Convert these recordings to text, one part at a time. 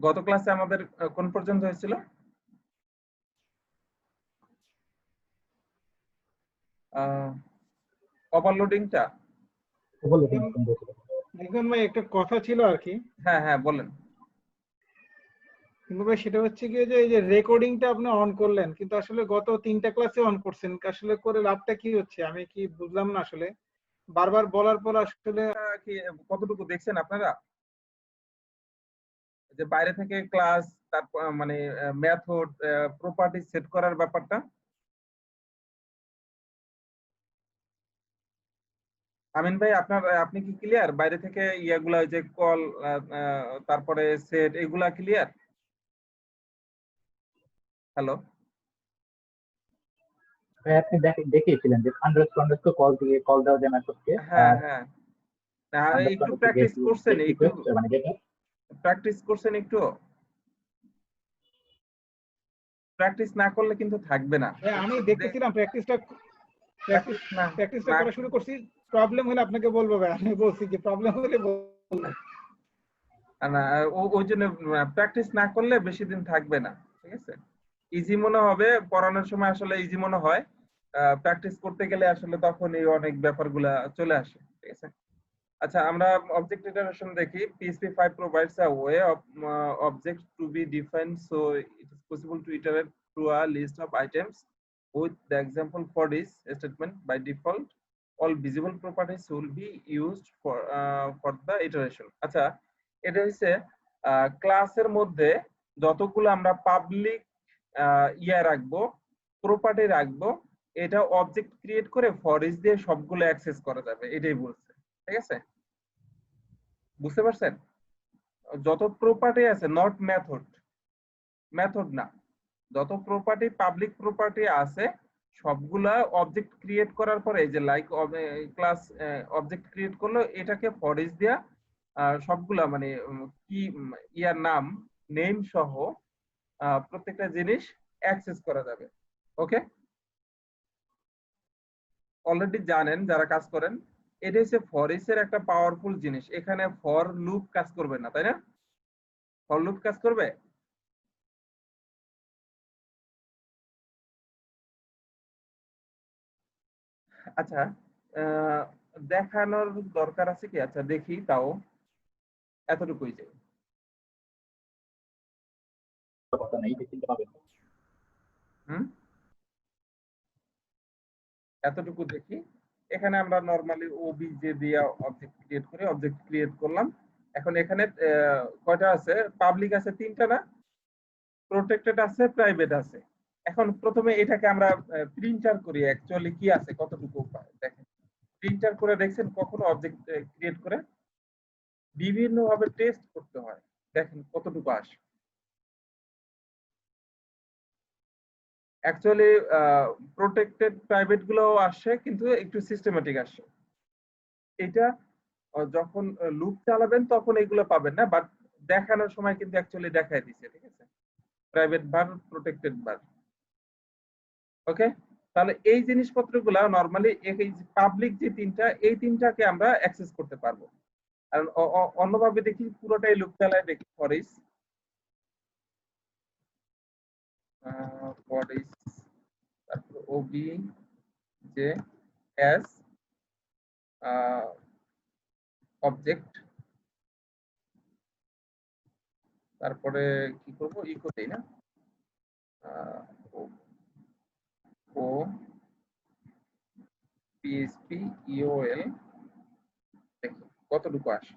গত ক্লাসে আমাদের কোন পর্যন্ত হয়েছিল? ওভারলোডিংটা। দেখুন ভাই, একটা কথা ছিল আর কি। হ্যাঁ হ্যাঁ বলেন। কিন্তু ভাই সেটা হচ্ছে কি, যে এই যে রেকর্ডিংটা আপনি অন করলেন, কিন্তু আসলে গত 3টা ক্লাসে অন করছেন, আসলে করে লাভটা কি হচ্ছে আমি কি বুঝলাম না আসলে। বারবার বলার পর আসলে কি কতটুকু দেখছেন আপনারা যে বাইরে থেকে ক্লাস, তারপর মানে মেথড, প্রপার্টি সেট করার ব্যাপারটা? আমিন ভাই, আপনি কি ক্লিয়ার বাইরে থেকে ইয়াগুলা, ওই যে কল, তারপরে সেট, এগুলা ক্লিয়ার? হ্যালো। আপনি দেখিয়েছিলেন যে আন্ডারস্কোর কল দিয়ে কল দেওয়া যায় মেথডকে। হ্যাঁ হ্যাঁ, একটু প্র্যাকটিস করছেন, একটু প্র্যাকটিস করছেন, একটু প্র্যাকটিস না করলে কিন্তু থাকবে না। আমি দেখতেছিলাম প্র্যাকটিসটা করা শুরু করছি। প্রবলেম হলে আপনাকে বলবো ভাই, আমি বলছি যে প্রবলেম হলে বলবো না, ওই জন্য প্র্যাকটিস না করলে বেশি দিন থাকবে না, ঠিক আছে? ইজি মনে হবে পড়ানোর সময়, আসলে ইজি মনে হয়, প্র্যাকটিস করতে গেলে আসলে তখন এই অনেক ব্যাপারগুলা চলে আসে, ঠিক আছে? আচ্ছা, আমরা অবজেক্ট ইটারেশন দেখি। PHP 5 provides a way of object to be defined so it is possible to iterate through a list of items. With the example for this statement, by default all visible properties will be used for the iteration. আচ্ছা, এটা হচ্ছে ক্লাসের মধ্যে যতগুলো আমরা public রাখবো, property রাখবো, এটা অবজেক্ট ক্রিয়েট করে ফর ইচ দিয়ে সবগুলো অ্যাক্সেস করা যাবে, এটাই বলছে, ঠিক আছে? বুঝতে পারছেন? যত প্রপার্টি আছে, নট মেথড না, যত প্রপার্টি, পাবলিক প্রপার্টি আছে সবগুলা অবজেক্ট ক্রিয়েট করার পরে, এই যে লাইক ক্লাস অবজেক্ট ক্রিয়েট করলো, এটাকে ফর ইচ দিয়া সবগুলা মানে কি ইয়ার নাম, নেম সহ প্রত্যেকটা জিনিস অ্যাক্সেস করা যাবে। ওকে, অলরেডি জানেন যারা কাজ করেন, এটা হচ্ছে ফর ইচ এর একটা পাওয়ারফুল জিনিস। এখানে ফর লুপ কাজ করবে না, তাই না? ফর লুপ কাজ করবে? আচ্ছা, দেখানোর দরকার আছে কি? আচ্ছা দেখি, তাও এতটুকুই যে এতটুকু দেখি। এখানে আমরা নরমালি ওবিজে দিয়ে অবজেক্ট ক্রিয়েট করি, অবজেক্ট ক্রিয়েট করলাম। এখন এখানে কয়টা আছে? পাবলিক আছে 3টা না, প্রোটেক্টেড আছে, প্রাইভেট আছে। এখন প্রথমে এটাকে আমরা প্রিন্টার করি, অ্যাকচুয়ালি কি আছে, কতটুকু দেখেন। প্রিন্টার করে দেখছেন কখনো অবজেক্ট ক্রিয়েট করে? বিভিন্ন ভাবে টেস্ট করতে হয়, দেখেন কতটুকু আসে। অ্যাকচুয়ালি প্রোটেক্টেড প্রাইভেট গুলো আসে, কিন্তু একটু সিস্টেমেটিক আসে। এটা যখন লুপ চালাবেন তখন এগুলো পাবেন না, বাট দেখানোর সময় কিন্তু অ্যাকচুয়ালি দেখায় দিছে, ঠিক আছে? প্রাইভেট বার, প্রোটেক্টেড বার। ওকে, তাহলে এই জিনিসপত্রগুলো নরমালি এই পাবলিক যে 3টা, এই 3টাকে আমরা অ্যাক্সেস করতে পারবো। আর অন্যভাবে দেখি, পুরোটাই লুপ চালায় দেখি। ফর ইচ তারপর ওবি যে এস অবজেক্ট, তারপরে কি করব, ইকো দেই না, ও পিএইচপি ইওএল, দেখি কতটুকু আসে।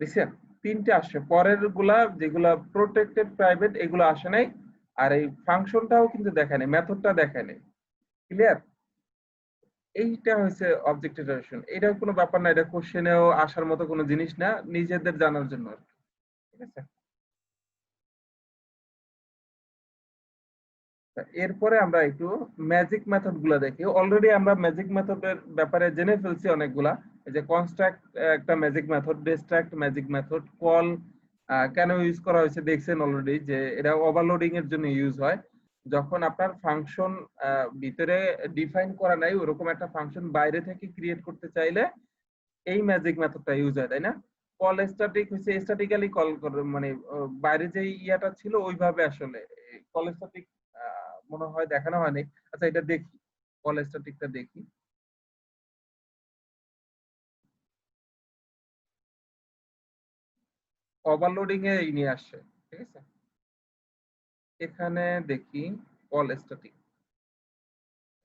দেখছেন 3টে আসে, পরের গুলা যেগুলা প্রোটেক্টেড প্রাইভেট এগুলো আসে নাই, আর এই ফাংশনটাও কিন্তু দেখায় নাই, মেথডটা দেখায় নাই। ক্লিয়ার? এইটা হচ্ছে অবজেক্ট ইটারেশন। এটা কোনো ব্যাপার না, এটা কোশ্চেনেও আসার মতো কোনো জিনিস না, নিজেদের জানার জন্য, ঠিক আছে? এরপরে আমরা একটু ম্যাজিক মেথড গুলা দেখি। অলরেডি আমরা ম্যাজিক মেথডের ব্যাপারে জেনে ফেলছি অনেকগুলা। এই যে কনস্ট্রাক্ট একটা magic method, distract magic method, call কেন ইউজ করা হয়েছে দেখছেন অলরেডি, যে এটা ওভারলোডিং এর জন্য ইউজ হয়। যখন আপনার ফাংশন ভিতরে ডিফাইন করা নাই, ওরকম একটা ফাংশন বাইরে থেকে ক্রিয়েট করতে চাইলে এই ম্যাজিক মেথডটা ইউজ হয়, তাই না? কল স্ট্যাটিক হচ্ছে স্ট্যাটিক্যালি কল করে, মানে বাইরে যে ইয়াটা ছিল ওইভাবে আসলে কল স্ট্যাটিক মনে হয় দেখানো হয়নি। আচ্ছা এটা দেখি, কল স্ট্যাটিকটা দেখি। ওভারলোডিং এ নিয়ে আসছে, ঠিক আছে। এখানে দেখি কল স্ট্যাটিক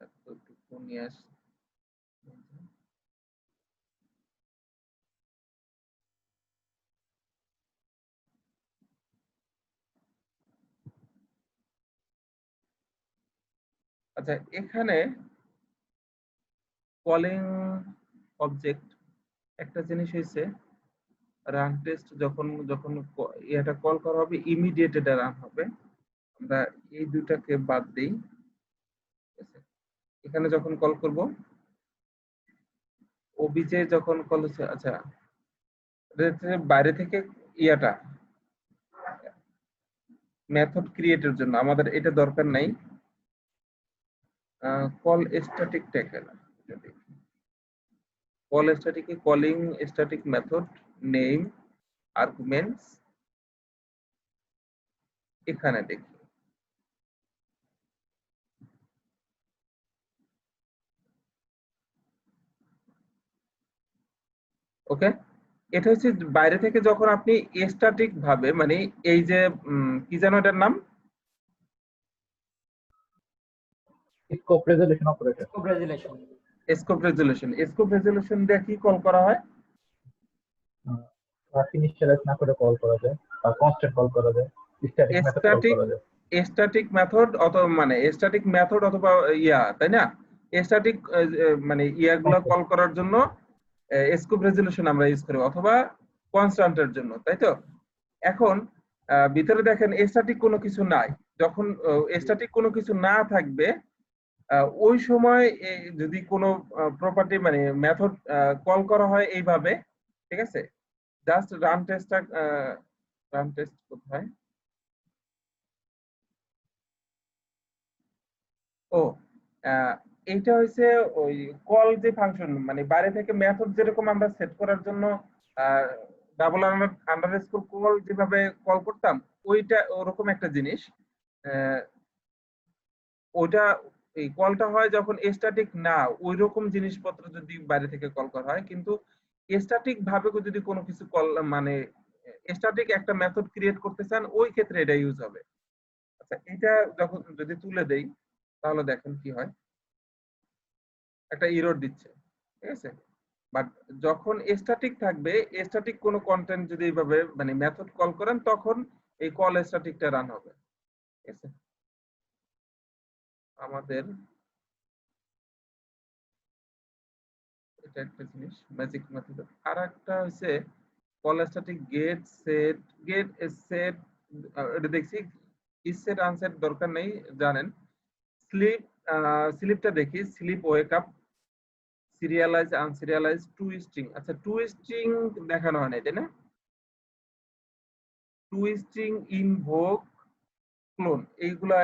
এতটুকু নিয়ে আসছে। আচ্ছা এখানে কলিং অবজেক্ট একটা জিনিস হয়েছে, রান টেস্ট যখন যখন এটা কল করা হবে ইমিডিয়েট এটা রান হবে। আমরা এই দুটাকে বাদ দিই, ঠিক আছে। এখানে যখন কল করব ওবিজে যখন কল হচ্ছে, আচ্ছা বাইরে থেকে ইয়াটা মেথড ক্রিয়েটের জন্য আমাদের এটা দরকার নাই। কল স্ট্যাটিক ট্যাগের কল স্ট্যাটিকে calling static method name arguments এখানে দেখি। ওকে, এটা হচ্ছে বাইরে থেকে যখন আপনি স্ট্যাটিক ভাবে, মানে এই যে কি যেন এটার নাম, scope resolution operator. Scope resolution দিয়ে কি কল করা হয়? ইনিশিয়ালাইজ না করে কল করা যায় বা কনস্ট্যান্ট কল করা যায়, স্ট্যাটিক মেথড কল করা যায়। স্ট্যাটিক মেথড অথবা মানে স্ট্যাটিক মেথড অথবা ইয়া, তাই না? স্ট্যাটিক মানে ইয়াগুলো কল করার জন্য স্কোপ রেজলিউশন আমরা ইউজ করি, অথবা কনস্ট্যান্টের জন্য, তাই তো। এখন ভিতরে দেখেন স্ট্যাটিক কোনো কিছু নাই। যখন স্ট্যাটিক কোনো কিছু না থাকবে ওই সময় যদি কোনো প্রপার্টি মানে মেথড কল করা হয় এইভাবে, ঠিক আছে। জাস্ট রান টেস্টটা রান টেস্ট কোথায়? ও এইটা হচ্ছে ওই কল যে ফাংশন, মানে বাইরে থেকে মেথড যেরকম আমরা সেট করার জন্য ডাবল আন্ডারস্কোর কল যেভাবে কল করতাম, ওইটা ওরকম একটা জিনিস। ওইটা এই কলটা হয় যখন স্ট্যাটিক না ওই রকম জিনিসপত্র যদি বাইরে থেকে কল করা হয়। কিন্তু স্ট্যাটিক ভাবে যদি কোনো কিছু কল মানে স্ট্যাটিক একটা মেথড ক্রিয়েট করতে চান, ওই ক্ষেত্রে এটা ইউজ হবে। আচ্ছা এটা যখন যদি তুলে দেই তাহলে দেখেন কি হয়, একটা এরর দিচ্ছে, ঠিক আছে। বাট যখন স্ট্যাটিক থাকবে, স্ট্যাটিক কোনো কন্টেন্ট যদি এইভাবে মানে মেথড কল করেন, তখন এই কল স্ট্যাটিকটা রান হবে, ঠিক আছে। আমাদের এটা একটা জিনিস ম্যাজিক মেথড। আর একটা হচ্ছে call static get set, get set এটা দেখছি। ইজ সেট আনসেট দরকার নেই, জানেন। স্লিপ স্লিপটা দেখি, sleep wake up, serialize unserialize, to string. আচ্ছা টু স্ট্রিং দেখানো হয় না, তাই না? টু স্ট্রিং, ইনভোক, ক্লোন, এইগুলা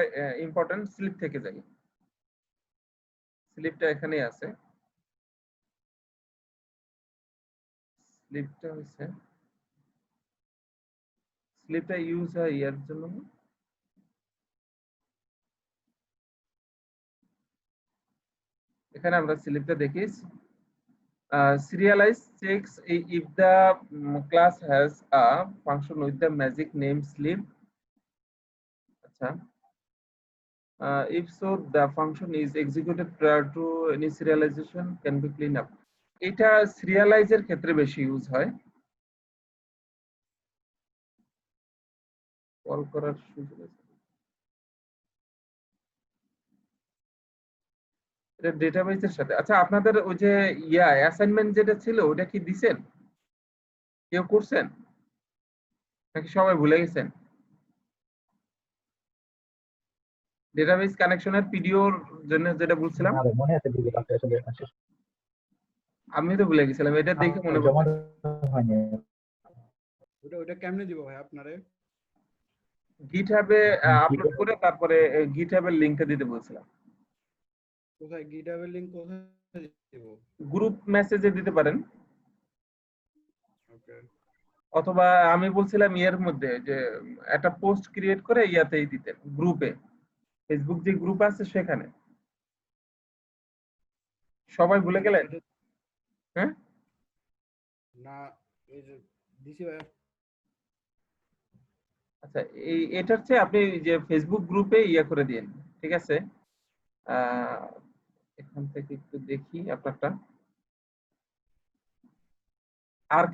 ইম্পর্টেন্ট। স্লিপ থেকে যাই, স্লিপটা এখানেই আছে। স্লিপটা হচ্ছে স্লিপটা ইউজ হয় ইয়ার জন্য। এখানে আমরা স্লিপটা দেখি। serialize checks if the class has a function with the magic name sleep. আচ্ছা if so the function is executed prior to any serialization can be cleaned up. এটা serialize এর ক্ষেত্রে বেশি ইউজ হয়, কল করার সুযোগ আছে। এটা ডেটাবেসের সাথে। আচ্ছা আপনাদের ওই যে অ্যাসাইনমেন্ট যেটা ছিল ওটা কি দিছেন? কেউ করছেন নাকি সবাই ভুলে গেছেন? ডেটাবেস কানেকশনের পিডিওর জন্য যেটা বলছিলাম, মনে আছে দিদি কাছে আসলে আমি তো ভুলে গেছিলাম। এটা দেখে মনে জমা পড়ছে। হয়নি। ওটা কেমনে দিব ভাই আপনারে? গিটহাবে আপলোড করে তারপরে গিটহাবের লিংকটা দিতে বলছিলাম। কোথায় গিটহাবের লিংক কোথায় দিব? গ্রুপ মেসেজে দিতে পারেন। ওকে অথবা আমি বলছিলাম ইয়ের মধ্যে যে একটা পোস্ট ক্রিয়েট করে ইয়াতেই দিতেন, গ্রুপে, ফেসবুক যে গ্রুপ আছে সেখানে। সবাই ভুলে গেলেন? এটা হ্যাঁ, না, এই যে দিছি ভাইয়া। আচ্ছা, এটার চেয়ে আপনি যে ফেসবুক গ্রুপে ইয়া করে দিন, ঠিক আছে? আহ, এখান থেকে একটু দেখি আপনারটা। আর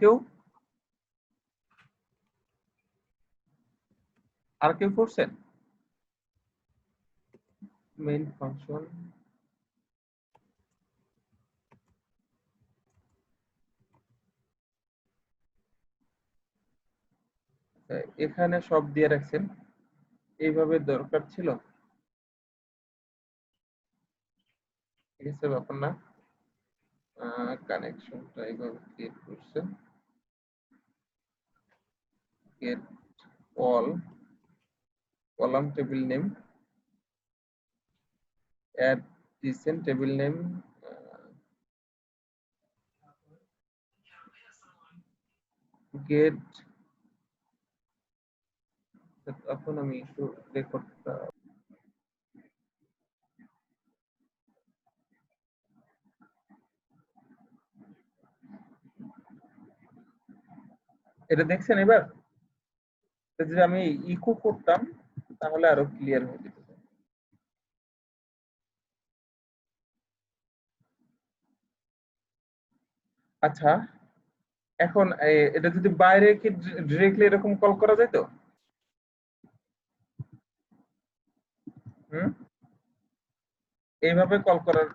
কেউ করছেন? মেইন ফাংশন, এখানে সব দিয়ে রাখছেন, এইভাবে দরকার ছিল, ঠিক আছে? ব্যাপার না। কানেকশনটা এইভাবে ক্রিয়েট করছেন, get all, column table name, add দিচ্ছেন টেবিল নেম, গেট, এখন আমি একটু রেকর্ডটা, এটা দেখছেন এবার? এটা যদি আমি ইকো করতাম তাহলে আরো ক্লিয়ার হয়ে যেত। আচ্ছা, এখন এটা যদি বাইরে কি ডিরেক্টলি এরকম কল করা যায় তো? হুম, এইভাবে কল করার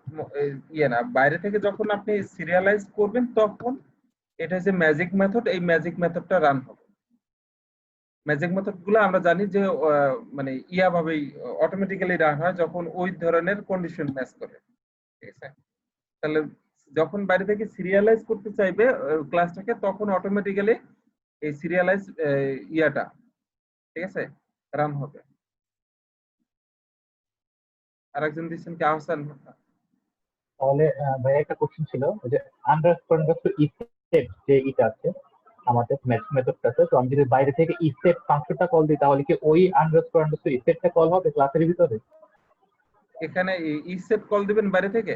ইয়ে না, বাইরে থেকে যখন আপনি সিরিয়ালাইজ করবেন তখন এটা হচ্ছে ম্যাজিক মেথড, এই ম্যাজিক মেথডটা রান হবে। ম্যাজিক মেথড গুলো আমরা জানি যে মানে ইয়া ভাবেই অটোমেটিক্যালি রান হয় যখন ওই ধরনের কন্ডিশন ম্যাচ করে, ঠিক আছে? তাহলে যখন বাইরে থেকে সিরিয়ালাইজ করতে চাইবে ক্লাসটাকে, তখন অটোমেটিক্যালি এই সিরিয়ালাইজ ইয়াটা, ঠিক আছে, রান হবে। আরেকজন দিচ্ছেন কি, আহসান? তাহলে ভাই একটা কোশ্চেন ছিল, ওই যে আন্ডারস্কোর ইসেট যে ইটা আছে আমাদের ম্যাচ মেথডটা আছে, তো আমি যদি বাইরে থেকে ইসেট ফাংশনটা কল দিই তাহলে কি ওই আন্ডারস্কোর ইসেটটা কল হবে ক্লাসের ভিতরে? এখানে ইসেট কল দিবেন বাইরে থেকে?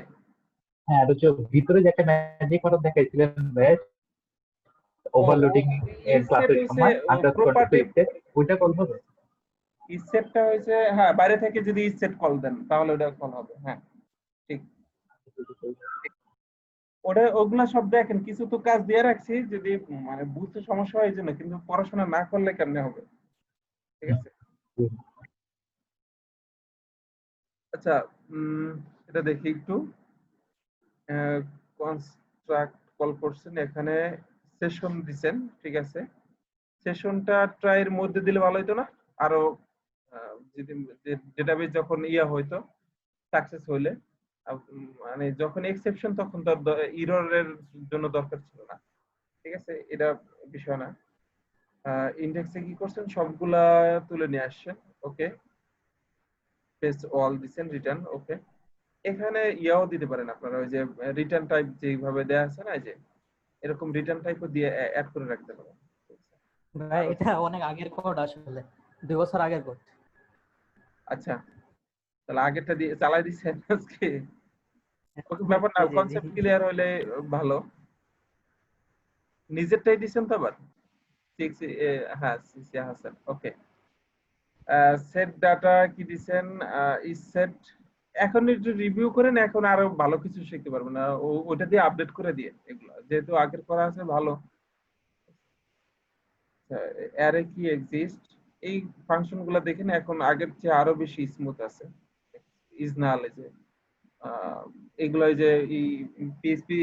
হ্যাঁ, আর হচ্ছে ভিতরে যে একটা ম্যাজিক মেথড দেখাইছিলেন ভাই, ও, ওভারলোডিং এর ইসেট ক্লাসের হইছে সময় আন্ডারস্কোর প্রপার্টি, ইসেট, ওইটা কল হবে? ইসেটটা হইছে, হ্যাঁ, বাইরে থেকে যদি ইসেট কল দেন তাহলে ওটা কল হবে, হ্যাঁ, ঠিক। ওটা ওগুলা সব দেখেন, কিছু তো কাজ দিয়ে রাখছি, যদি মানে বুঝতে সমস্যা হয় এই জন্য, কিন্তু পড়াশোনা না করলে কেমনে হবে, ঠিক আছে? আচ্ছা, এটা দেখি একটু। কনস্ট্রাক্ট কল করছেন, এখানে সেশন দিছেন, ঠিক আছে? সেশনটা ট্রাইয়ের মধ্যে দিলে ভালো হতো না? আরো যদি ডেটাবেস যখন ইয়া হইতো সাকসেস হইলে, মানে যখন এক্সেপশন তখন তো ইররের জন্য দরকার ছিল না, ঠিক আছে? এটা বিষয় না। ইন্ডেক্সে কি করছেন, সবগুলা তুলে নিয়ে আসছেন, ওকে। পেজ অল দিছেন, রিটার্ন, ওকে। এখানে ইয়াও দিতে পারেন আপনারা, ওই যে রিটার্ন টাইপ যেভাবে দেয়া আছে না, এই যে এরকম রিটার্ন টাইপও দিয়ে অ্যাড করে রাখতে পারেন। ভাই এটা অনেক আগের কোড, আসলে 2 বছর আগের কোড। আচ্ছা, তাহলে আগেরটা দিয়ে চালাই দিচ্ছেন আজকে? ওকে, ব্যাপার না, জি জি জি। কনসেপ্ট ক্লিয়ার হলে ভালো। নিজেরটাই দিচ্ছেন তো আবার? হ্যাঁ, সিসি হাসান, ওকে। সেট ডাটা কি দিচ্ছেন? ইজ সেট, এখন একটু রিভিউ করেন, এখন আরো ভালো কিছু শিখতে পারবেন না, ওটা দিয়ে আপডেট করে দিয়ে, এগুলো যেহেতু আগের করা আছে ভালো। অ্যারে কি এক্সিস্ট, এই ফাংশন গুলো দেখেন এখন আগের চেয়ে আরো বেশি স্মুথ আছে। ইজ নাল, এই যে এগুলো, এই যে পিএইচপি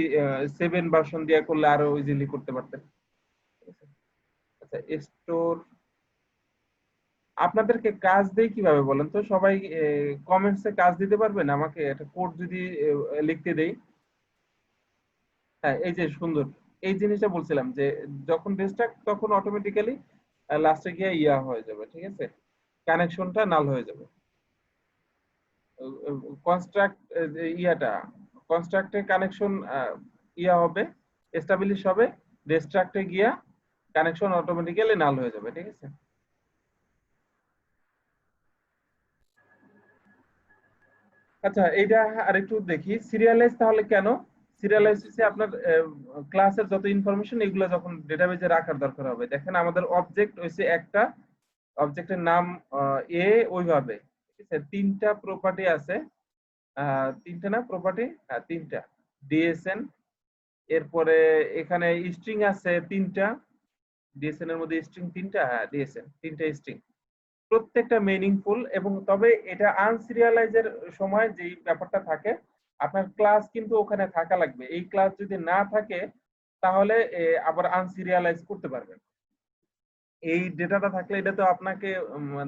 7 ভার্সন দিয়ে করলে আরো ইজিলি করতে পারতেন। আচ্ছা, স্টোর আপনাদেরকে কাজ দেই কিভাবে বলেন তো? সবাই কমেন্টসে কাজ দিতে পারবেন আমাকে? একটা কোড যদি লিখতে দেই। হ্যাঁ, এই যে সুন্দর, এই জিনিসটা বলছিলাম যে যখন রেস্টার্ট তখন অটোমেটিক্যালি লাস্টে গিয়ে ইয়া হয়ে যাবে, ঠিক আছে? কানেকশনটা নাল হয়ে যাবে। কনস্ট্রাক্ট ইয়াটা, কনস্ট্রাক্টের কানেকশন ইয়া হবে, এস্টাবলিশ হবে, রেস্ট্রাক্টে গিয়া কানেকশন অটোমেটিক্যালি নাল হয়ে যাবে, ঠিক আছে? আচ্ছা, এইটা আরেকটু দেখি সিরিয়ালাইজ তাহলে কেন? সিরিয়ালাইজ হচ্ছে আপনার ক্লাসের যত ইনফরমেশন এগুলো যখন ডেটাবেজে রাখার দরকার হবে। দেখেন আমাদের অবজেক্ট হচ্ছে একটা, অবজেক্টের নাম এ, ওইভাবে, ঠিক আছে? তিনটা প্রপার্টি আছে, তিনটা না প্রপার্টি, হ্যাঁ তিনটা, ডিএসএন, এরপরে এখানে স্ট্রিং আছে তিনটা, ডিএসএন এর মধ্যে স্ট্রিং তিনটা, হ্যাঁ ডিএসএন তিনটা স্ট্রিং, প্রত্যেকটা মিনিংফুল। এবং তবে এটা আনসিরিয়ালাইজের সময় যেই ব্যাপারটা থাকে, আপনার ক্লাস কিন্তু ওখানে থাকা লাগবে। এই ক্লাস যদি না থাকে তাহলে আবার আনসিরিয়ালাইজ করতে পারবেন। এই ডেটাটা থাকলে এটা তো আপনাকে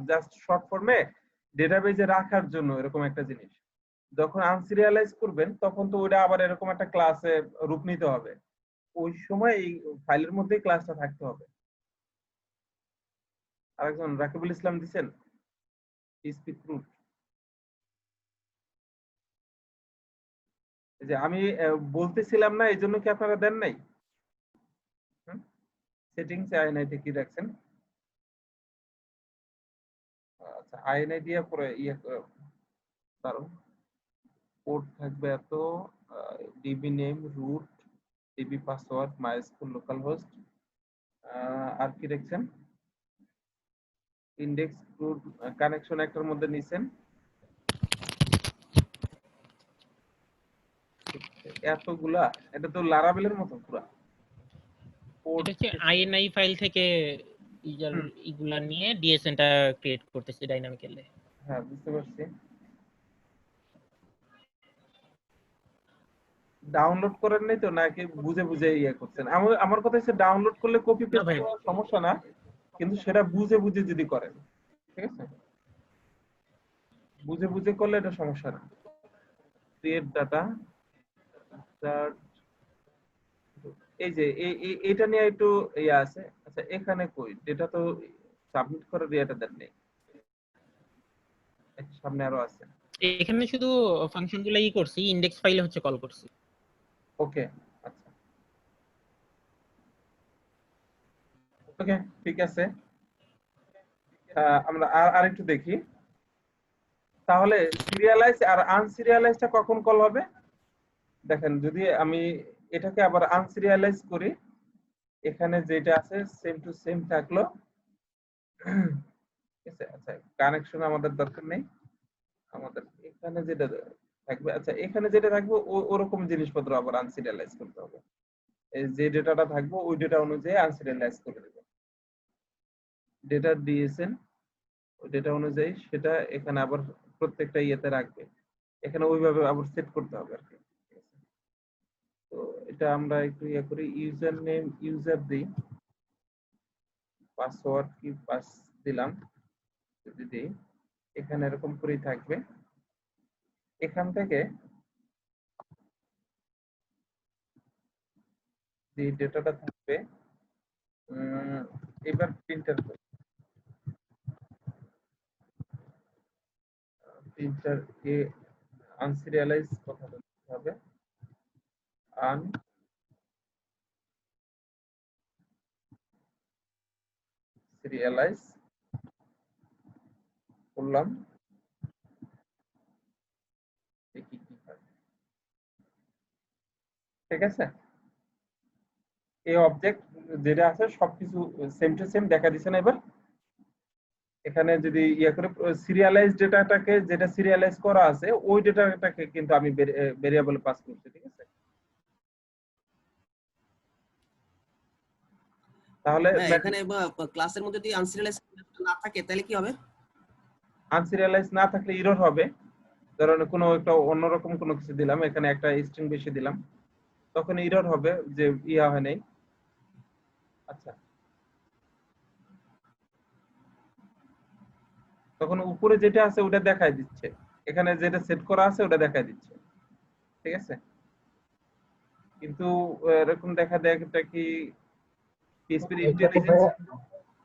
জাস্ট শর্ট ফর্মে ডেটাবেজে রাখার জন্য এরকম একটা জিনিস। যখন আনসিরিয়ালাইজ করবেন তখন তো ওটা আবার এরকম একটা ক্লাসে রূপ নিতে হবে, ওই সময় এই ফাইলের মধ্যেই ক্লাসটা থাকতে হবে। আরেকজন রাকিবুল ইসলাম দিছেন স্পিক রুট, যে আমি বলতেছিলাম না, এই জন্য কি আপনারা দেন নাই? সেটিংস আইএনআইটি কি রাখছেন? আচ্ছা, আইএনআইটি পরে কারণ পোর্ট থাকবে এত, DB name, root, DB password, MySQL local host, আর কি রাখছেন? ইন্ডেক্স রুট, কানেকশন একটার মধ্যে নিছেন, এতগুলা, এটা তো লারাবেলের মতো পুরা। এটা হচ্ছে আইএনআই ফাইল থেকে ইউজার ইগুলা নিয়ে ডিএসএন টা ক্রিয়েট করতেছে ডাইনামিক্যালি। হ্যাঁ বুঝতে পারছি। ডাউনলোড করেন নাই তো, নাকি বুঝে বুঝে ইয়ে করছেন? আমার কথা হচ্ছে ডাউনলোড করলে কপি পেস্ট করার সমস্যা না, কিন্তু সেটা বুঝে বুঝে যদি করেন, ঠিক আছে? বুঝে বুঝে করলে এটা সমস্যা না। ক্রিয়েট ডাটা, এই যে এটা নিয়ে একটু ইয়ে আছে। আচ্ছা এখানে কই ডেটা তো সাবমিট করার ইয়েটা দেন নেই, সামনে আরো আছে। এখানে শুধু ফাংশনগুলাই করছি, ইনডেক্স ফাইলে হচ্ছে কল করছি। ওকে, আচ্ছা ওকে ঠিক আছে। আমরা আরেকটু দেখি তাহলে সিরিয়ালাইজ আর আনসিরিয়ালাইজটা কখন কল হবে। দেখেন যদি আমি এটাকে আবার আনসিরিয়ালাইজ করি, এখানে যেটা আছে সেম টু সেম থাকলো, ঠিক আছে? আচ্ছা কানেকশন আমাদের দরকার নেই, আমাদের এখানে যেটা থাকবে, আচ্ছা এখানে যেটা থাকবে ওরকম জিনিসপত্র আবার আনসিরিয়ালাইজ করতে হবে। এই যে ডেটাটা থাকবে ওই ডেটা অনুযায়ী আনসিরিয়ালাইজ করে দেবে। ডেটা ডিএসএন ওই ডেটা অনুযায়ী সেটা এখানে আবার প্রত্যেকটা ইয়েতে রাখবে, এখানে ওইভাবে আবার সেট করতে হবে আর কি। তো এটা আমরা একটু ইয়ে করি, ইউজার নেম ইউজার দিই, পাসওয়ার্ড কি পাস দিলাম, যদি দিই এখানে এরকম করেই থাকবে। এখান থেকে যে ডেটাটা থাকবে, এবার প্রিন্টার প্রিন্টার কে আনসিরিয়ালাইজ কথা বলতে হবে, আন সিরিয়ালাইজ করলাম, দেখি কি হয়। ঠিক আছে, এই অবজেক্ট যেটা আছে সবকিছু সেম টু সেম দেখা দিচ্ছে না। এবার এখানে যদি ইয়ে করে সিরিয়ালাইজ ডেটাটাকে, যেটা সিরিয়ালাইজ করা আছে ওই ডেটাটাকে কিন্তু আমি ভেরিয়েবল পাস করছি, ঠিক আছে? তাহলে এখানে ক্লাসের মধ্যে যদি আনসিরিয়ালাইজ না থাকে তাহলে কি হবে? আনসিরিয়ালাইজ না থাকলে এরর হবে। ধরেন কোনো একটা অন্যরকম কোনো কিছু দিলাম, এখানে একটা স্ট্রিং বেশি দিলাম, তখন এরর হবে যে ইয়া হয় নাই। আচ্ছা তখন উপরে যেটা আছে ওটা দেখাই দিচ্ছে, এখানে যেটা সেট করা আছে ওটা দেখাই দিচ্ছে, ঠিক আছে? কিন্তু এরকম দেখা দেয় এটা কি পিএইচপি ইন্টেলিজেন্স?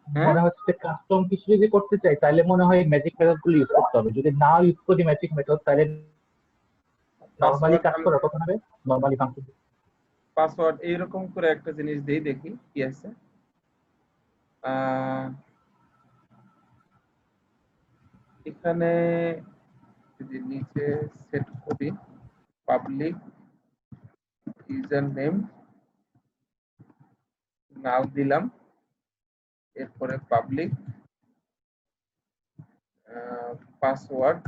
মনে হচ্ছে কাস্টম কিছু যদি করতে চাই তাহলে মনে হয় ম্যাজিক মেথড গুলো ইউজ করতে হবে। যদি না ইউজ করি ম্যাজিক মেথড তাহলে নরমালি কাজ করা কখন হবে? নরমালি ফাংশন পাসওয়ার্ড এইরকম করে একটা জিনিস দেই, দেখি কি আছে। এখানে যদি নিচে সেট করি পাবলিক ইউজার নেম নাও দিলাম, এরপরে পাবলিক পাসওয়ার্ড।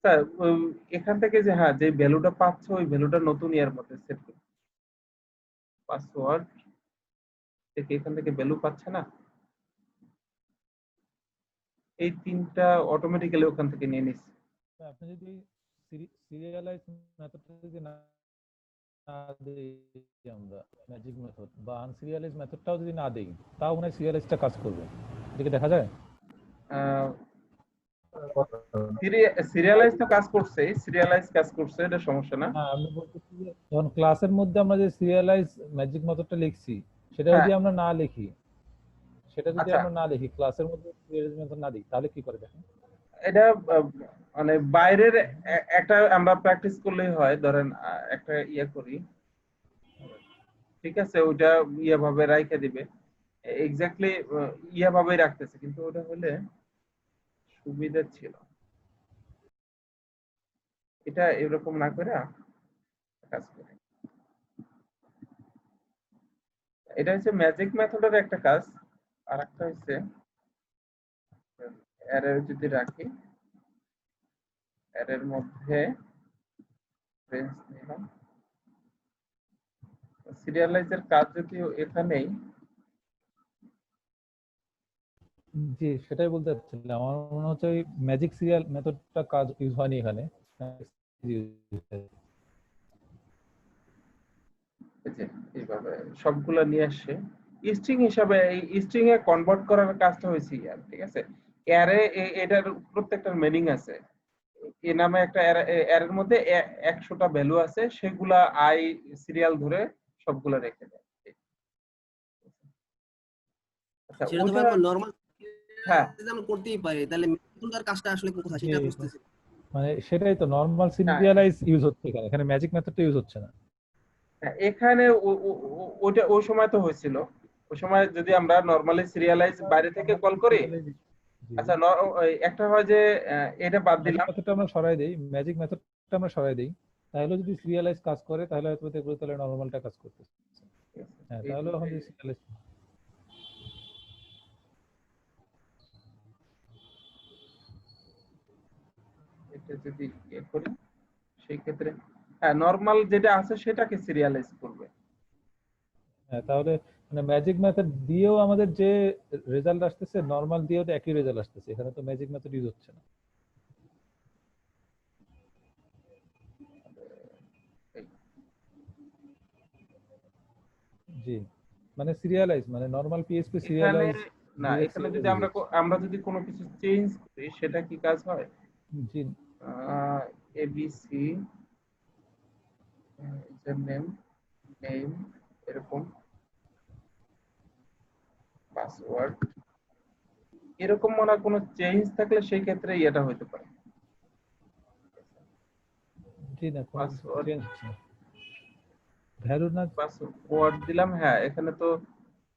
স্যার এখান থেকে যে হ্যাঁ যে ভ্যালুটা পাচ্ছ ওই ভ্যালুটা নতুন ইয়ার মধ্যে সেট করতে, পাসওয়ার্ড থেকে এখান থেকে ভ্যালু পাচ্ছে না, এই তিনটা অটোমেটিক্যালি ওখান থেকে নিয়ে নিচ্ছে। আপনি যদি সিরিয়ালাইজ মেথডটা যদি না দেই, আমরা ম্যাজিক মেথড বা আনসিরিয়ালাইজ মেথডটাও যদি না দেই, তাও মনে হয় সিরিয়ালাইজটা কাজ করবে। এটাকে দেখা যায় সিরিয়ালাইজ তো কাজ করছে, সিরিয়ালাইজ কাজ করছে, এটা সমস্যা না। হ্যাঁ, আমি বলতেছি যে যখন ক্লাসের মধ্যে আমরা যে সিরিয়ালাইজ ম্যাজিক মেথডটা লিখছি, সেটা যদি আমরা না লিখি, ক্লাসের মধ্যে সিরিয়ালাইজ মেথড না দিই, তাহলে কি করে দেখেন? এটা মানে বাইরের একটা আমরা প্র্যাকটিস করলেই হয়, ধরেন একটা ইয়ে করি, ঠিক আছে, ওটা ইয়ে ভাবে রাইখে দিবে, এক্স্যাক্টলি ইয়ে ভাবেই রাখতেছে, কিন্তু ওটা হলে সুবিধা ছিল। এটা এরকম না করে কাজ করে, এটা হচ্ছে ম্যাজিক মেথডের একটা কাজ। আর একটা হচ্ছে অ্যারে যদি রাখি, অ্যারের মধ্যে রেঞ্জ নিলাম, সিরিয়ালাইজের কাজ যদি এখানেই, জি সেটাই বলতে চাচ্ছিলাম, আমার মনে হচ্ছে ওই ম্যাজিক সিরিয়াল মেথডটা কাজ ইউজ হয়নি এখানে। এইভাবে সবগুলা নিয়ে আসছে স্ট্রিং হিসাবে, এই স্ট্রিং এ কনভার্ট করার কাজটা হয়েছে ইয়ার, ঠিক আছে। অ্যারে এটার প্রত্যেকটার মিনিং আছে, এ নামে একটা অ্যারের মধ্যে 100টা ভ্যালু আছে, সেগুলা আই সিরিয়াল ধরে সবগুলা রেখে দেয়। আচ্ছা সেটা তো ওটা আমরা নরমাল হ্যাঁ আমরা করতেই পারি, তাহলে মেথডের কাজটা আসলে কোথায় সেটা বুঝতেছি। মানে সেটাই তো নরমাল সিরিয়ালাইজ ইউজ হচ্ছে এখানে, এখানে ম্যাজিক মেথডটা ইউজ হচ্ছে না। এখানে ওটা ওই সময় তো হয়েছিল, ওই সময় যদি আমরা নরমালি সিরিয়ালাইজ বাইরে থেকে কল করি, আচ্ছা একটা হয় যে এটা বাদ দিলাম, মেথডটা আমরা সরাই দেই, ম্যাজিক মেথডটা আমরা সরাই দেই, তাহলে যদি সিরিয়ালাইজ কাজ করে তাহলে হয়তো দেখবো তাহলে নরমালটা কাজ করতেছে। হ্যাঁ, তাহলে এখন যদি সিরিয়ালাইজ, এটা যদি ইয়ে করি সেই ক্ষেত্রে হ্যাঁ নরমাল যেটা আছে সেটাকে সিরিয়ালাইজ করবে। হ্যাঁ, তাহলে মানে ম্যাজিক মেথড দিয়েও আমাদের যে রেজাল্ট আসতেছে, নরমাল দিয়েও তো একই রেজাল্ট আসতেছে, এখানে তো ম্যাজিক মেথড ইউজ হচ্ছে না। জি, মানে সিরিয়ালাইজ মানে নরমাল পিএইচপি এখানে সিরিয়ালাইজ না, এখানে যদি আমরা যদি কোনো কিছু চেঞ্জ করি সেটা কি কাজ হয়? জি এবিসি ইউজার নেম নেম এরকম পাসওয়ার্ড এরকম মনে কোনো চেঞ্জ থাকলে সেই ক্ষেত্রে এটা হতে পারে। জি না, কোনো পাসওয়ার্ড চেঞ্জ হচ্ছে না, ভ্যালু না, পাসওয়ার্ড দিলাম, হ্যাঁ এখানে তো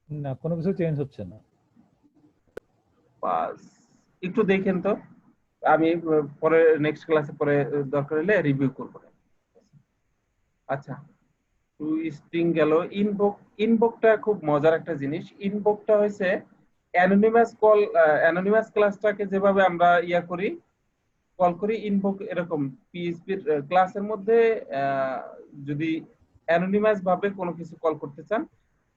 না কোনো কিছু চেঞ্জ হচ্ছে না। পাস একটু দেখেন তো, আমি পরে নেক্সট ক্লাসে পরে দরকার হলে রিভিউ করব। আচ্ছা টু স্ট্রিং গেল। ইনভোকটা খুব মজার একটা জিনিস। ইনভোকটা হয়েছে অ্যানোনিমাস কল, অ্যানোনিমাস ক্লাসটাকে যেভাবে আমরা ইয়া করি কল করি, ইনভোক এরকম পিএইচপির ক্লাসের মধ্যে যদি অ্যানোনিমাস ভাবে কোনো কিছু কল করতে চান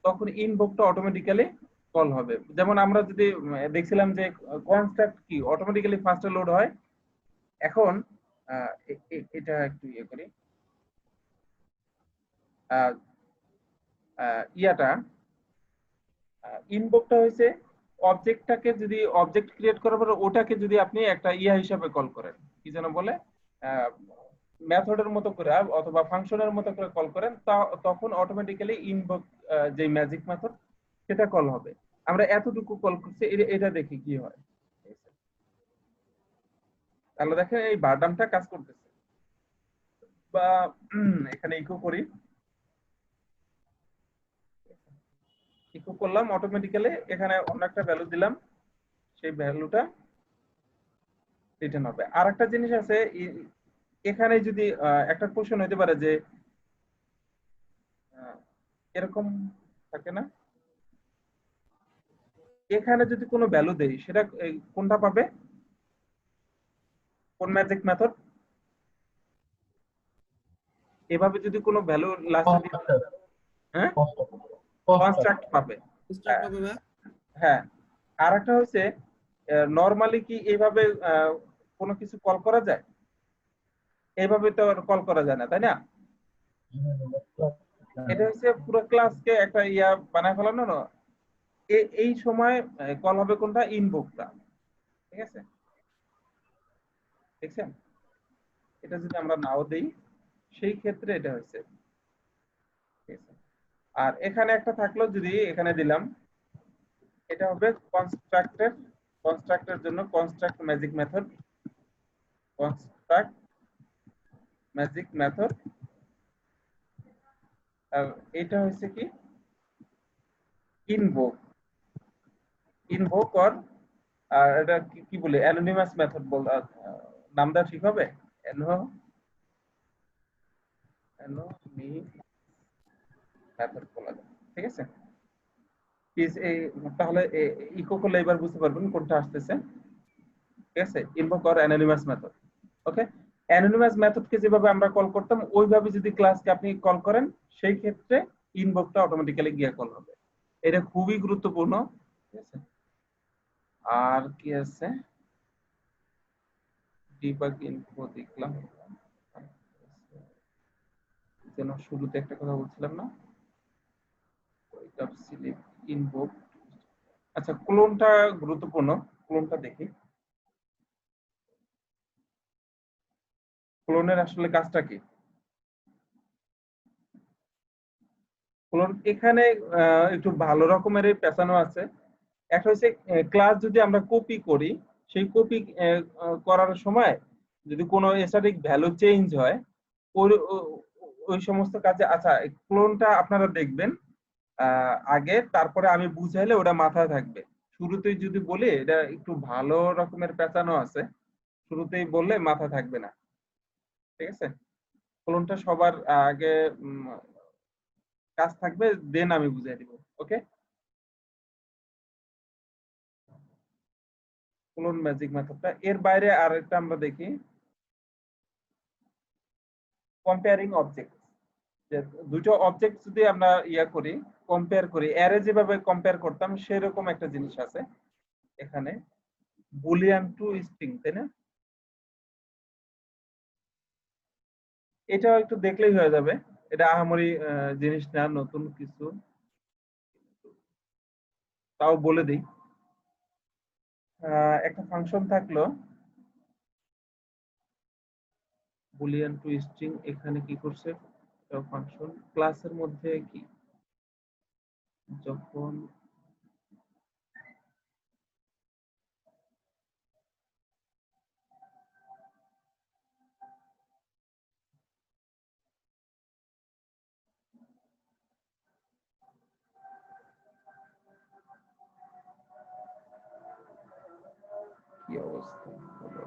তখন ইনভোকটা অটোমেটিক্যালি কল হবে। যেমন আমরা যদি দেখছিলাম যে কনস্ট্রাক্ট কি অটোমেটিক্যালি ফার্স্টে লোড হয়, এখন এটা একটু ইয়ে করি, ইয়াটা ইনভোকটা হয়েছে অবজেক্টটাকে যদি অবজেক্ট ক্রিয়েট করার পর ওটাকে যদি আপনি একটা ইয়া হিসাবে কল করেন, কি যেন বলে মেথডের মতো করে অথবা ফাংশনের মতো করে কল করেন, তখন অটোমেটিক্যালি ইনভোক যে ম্যাজিক মেথড সেটা কল হবে। আমরা এতটুকু কল করছি, এটা দেখি কি হয়। তাহলে দেখেন এই বারডামটা কাজ করতেছে, বা এখানে ইকো করি, ইকো করলাম অটোমেটিক্যালি, এখানে অন্য একটা ভ্যালু দিলাম, সেই ভ্যালুটা রিটার্ন হবে। আর একটা জিনিস আছে, এখানে যদি একটা কোশ্চেন হতে পারে যে এরকম থাকে না, এখানে যদি কোনো ভ্যালু দেই সেটা কোনটা পাবে, কোন ম্যাজিক মেথড? এভাবে যদি কোনো ভ্যালু লাস্টে হ্যাঁ কনস্ট্রাক্ট পাবে। Construct হবে ভাইয়া? হ্যাঁ, আর একটা হচ্ছে নরমালি কি এইভাবে কোনো কিছু কল করা যায়? এইভাবে তো কল করা যায় না, তাই না? এটা হচ্ছে পুরো ক্লাসকে একটা ইয়া বানায় ফেলানো না, এই সময় কল হবে কোনটা, ইনভোকটা। ঠিক আছে, দেখছেন? এটা যদি আমরা নাও দেই সেই ক্ষেত্রে এটা হচ্ছে। ঠিক আছে, আর এখানে একটা থাকলো, যদি এখানে দিলাম, এটা হবে কনস্ট্রাক্টের, কনস্ট্রাক্টের জন্য construct magic method, construct magic method. আর এটা হচ্ছে কি, ইনভোক, ইনভোক অর এটা কি বলে, অ্যানোনিমাস মেথড বল, নামটা ঠিক হবে, মেথড বলা যায়। ঠিক আছে, তাহলে ইকো করলে এবার বুঝতে পারবেন কোনটা আসতেছে। ঠিক আছে, invoke or anonymous method. Okay, anonymous মেথডকে যেভাবে আমরা কল করতাম ওইভাবে যদি ক্লাসকে আপনি কল করেন সেই ক্ষেত্রে ইনভোকটা অটোমেটিক্যালি গিয়ে কল হবে। এটা খুবই গুরুত্বপূর্ণ। ঠিক আছে, আর কি আছে, ডিবাগ ইনফো দেখলাম, যেন শুরুতে একটা কথা বলছিলাম না, ইনভোক। আচ্ছা, ক্লোনটা গুরুত্বপূর্ণ, ক্লোনটা দেখি। ক্লোনের আসলে কাজটা কি? ক্লোন এখানে একটু ভালো রকমের পেছানো আছে। একটা হচ্ছে ক্লাস যদি আমরা কপি করি, সেই কপি করার সময় যদি কোনো স্ট্যাটিক ভ্যালু চেঞ্জ হয় ওই ওই সমস্ত কাজে, আচ্ছা ক্লোনটা আপনারা দেখবেন আগে, তারপরে আমি বুঝাইলে ওটা মাথায় থাকবে। শুরুতেই যদি বলি এটা একটু ভালো রকমের পেঁচানো আছে, শুরুতেই বললে মাথা থাকবে না। ঠিক আছে, ক্লোনটা সবার আগে কাজ থাকবে, দেন আমি বুঝাই দিব। ওকে, ক্লোন ম্যাজিক মেথডটা। এর বাইরে আরেকটা আমরা দেখি, কম্পেয়ারিং অবজেক্ট। যে দুটো অবজেক্ট যদি আমরা ইয়া করি, কম্পেয়ার করি, অ্যারে যেভাবে কম্পেয়ার করতাম সেরকম একটা জিনিস আছে এখানে, বুলিয়ান টু স্ট্রিং, তাই না? এটা একটু দেখলেই হয়ে যাবে, এটা আহামরি জিনিস না, নতুন কিছু, তাও বলে দিই। একটা ফাংশন থাকলো বুলিয়ান টু স্ট্রিং, এখানে কি করছে ফাংশন ক্লাসের মধ্যে কি, যখন কি অবস্থা হলো,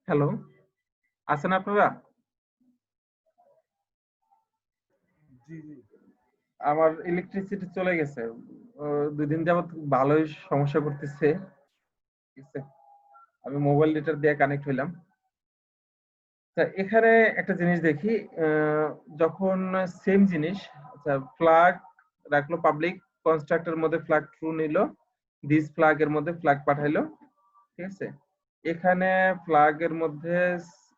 হ্যালো, আছেন আপনারা? জি জি। আমার ইলেকট্রিসিটি চলে গেছে, 2 দিন যাবত ভালোই সমস্যা করতেছে। ঠিক আছে, আমি মোবাইল ডেটা দিয়ে কানেক্ট হইলাম। তা এখানে একটা জিনিস দেখি, যখন সেম জিনিস, আচ্ছা ফ্ল্যাগ রাখলো পাবলিক, কনস্ট্রাক্টর মধ্যে ফ্ল্যাগ ট্রু নিল, দিস ফ্ল্যাগ এর মধ্যে ফ্ল্যাগ পাঠাইলো। ঠিক আছে, এখানে ফ্ল্যাগ এর মধ্যে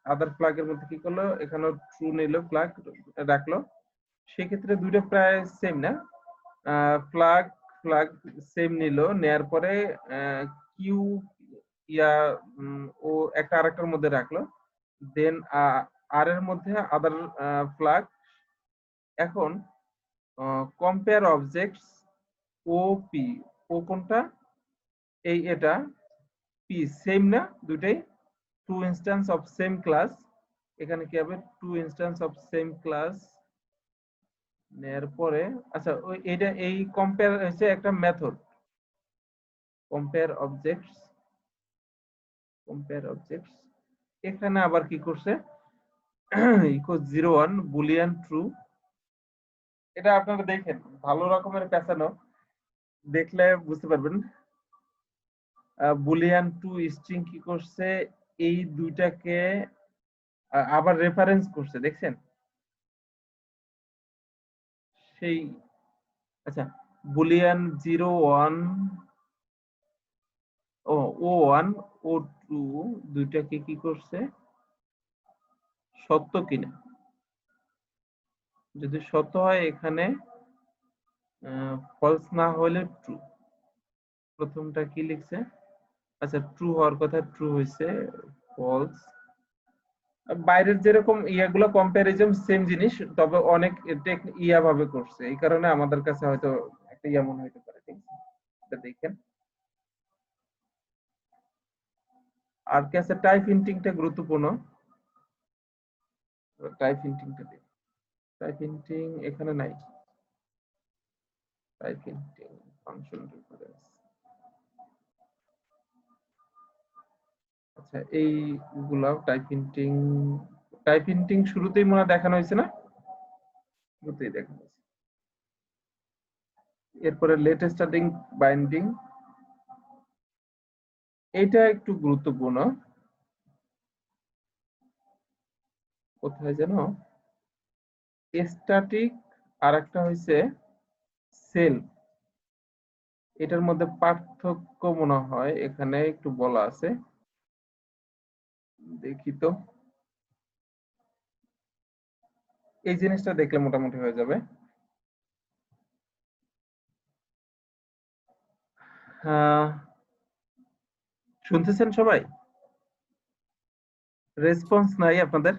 আদার ফ্ল্যাগ এর মধ্যে কি করলো, এখানে ট্রু নিল, ফ্ল্যাগ রাখলো। সেক্ষেত্রে দুইটা প্রায় সেম না, ফ্ল্যাগ ফ্ল্যাগ সেম নিল, নেয়ার পরে কিউ ইয়া ও একটা আরেকটার মধ্যে রাখলো, দেন আর এর মধ্যে আদার ফ্ল্যাগ। এখন compare objects O P, O কোনটা, এটা পি সেম না দুটাই, two instance of same class. এখানে কি হবে, two instance of same class নেয়ার পরে, আচ্ছা ওই এটা এই কম্পেয়ার হচ্ছে একটা method, compare objects, compare objects. এখানে আবার কি করছে, ইকো 01 বুলিয়ান ট্রু। এটা আপনারা দেখেন ভালো রকমের পেঁচানো, দেখলে বুঝতে পারবেন। বুলিয়ান টু স্ট্রিং কি করছে, এই দুইটাকে আবার রেফারেন্স করছে, দেখছেন সেই। আচ্ছা বুলিয়ান 01 O1 O2 দুইটাকে কি করছে, সত্য কিনা, যদি সত্য হয় এখানে ফলস, না হলে ট্রু। প্রথমটা কি লিখছে, আচ্ছা ট্রু হওয়ার কথা, ট্রু হয়েছে, ফলস। বাইরের যেরকম ইয়াগুলো কম্পারিজন সেম জিনিস, তবে অনেক ইয়া ভাবে করছে, এই কারণে আমাদের কাছে হয়তো একটা ইয়া মনে হতে পারে। ঠিক আছে, এটা দেখেন। আর কি আছে, টাইপ হিন্টিংটা গুরুত্বপূর্ণ। টাইপ হিন্টিংটা দেখি, টাইপ হিন্টিং এখানে নাই, টাইপ হিন্টিং ফাংশন রেফারেন্স। আচ্ছা এইগুলা টাইপ হিন্টিং, টাইপ হিন্টিং শুরুতেই মনে হয় দেখানো হয়েছে না, শুরুতেই দেখানো হয়েছে। এরপরে লেটেস্ট স্টার্টিং বাইন্ডিং, এটা একটু গুরুত্বপূর্ণ। কোথায় যেন, স্ট্যাটিক আর একটা হয়েছে সেলফ, এটার মধ্যে পার্থক্য মনে হয় এখানে একটু বলা আছে, দেখি তো। এই জিনিসটা দেখলে মোটামুটি হয়ে যাবে। শুনতেছেন সবাই? রেসপন্স নাই আপনাদের?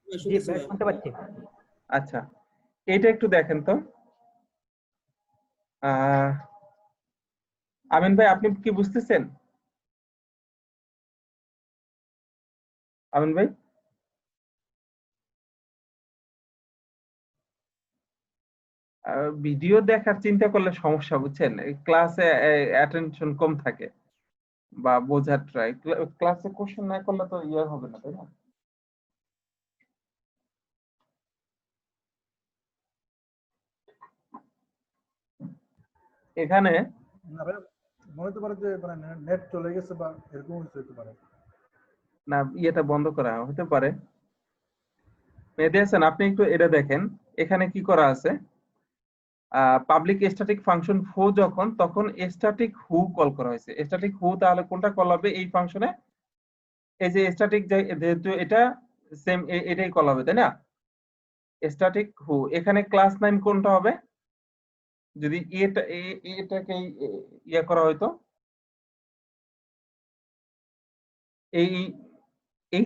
জি ভাই, শুনতে পাচ্ছি। আচ্ছা এটা একটু দেখেন তো। আমিন ভাই আপনি কি বুঝতেছেন? আমিন ভাই, ভিডিও দেখার চিন্তা করলে সমস্যা, বুঝছেন, ক্লাসে অ্যাটেনশন কম থাকে বা বোঝার ট্রাই, ক্লাসে কোশ্চেন না করলে তো ইয়ে হবে না, তাই না? এখানে মনে হতে পারে যে মানে নেট চলে গেছে বা এরকম কিছু হতে পারে। না ইয়েটা বন্ধ করা হতে পারে। মেহেদী হাসান আপনি একটু এটা দেখেন, এখানে কি করা আছে, পাবলিক স্ট্যাটিক ফাংশন ফো যখন, তখন স্ট্যাটিক হু কল করা হয়েছে। স্ট্যাটিক হু তাহলে কোনটা কল হবে এই ফাংশনে, এই যে স্ট্যাটিক, যেহেতু এটা সেম এটাই কল হবে, তাই না? স্ট্যাটিক হু, এখানে ক্লাস নাম কোনটা হবে, যদি এটাকে ইয়ে করা হয়তো, এই এই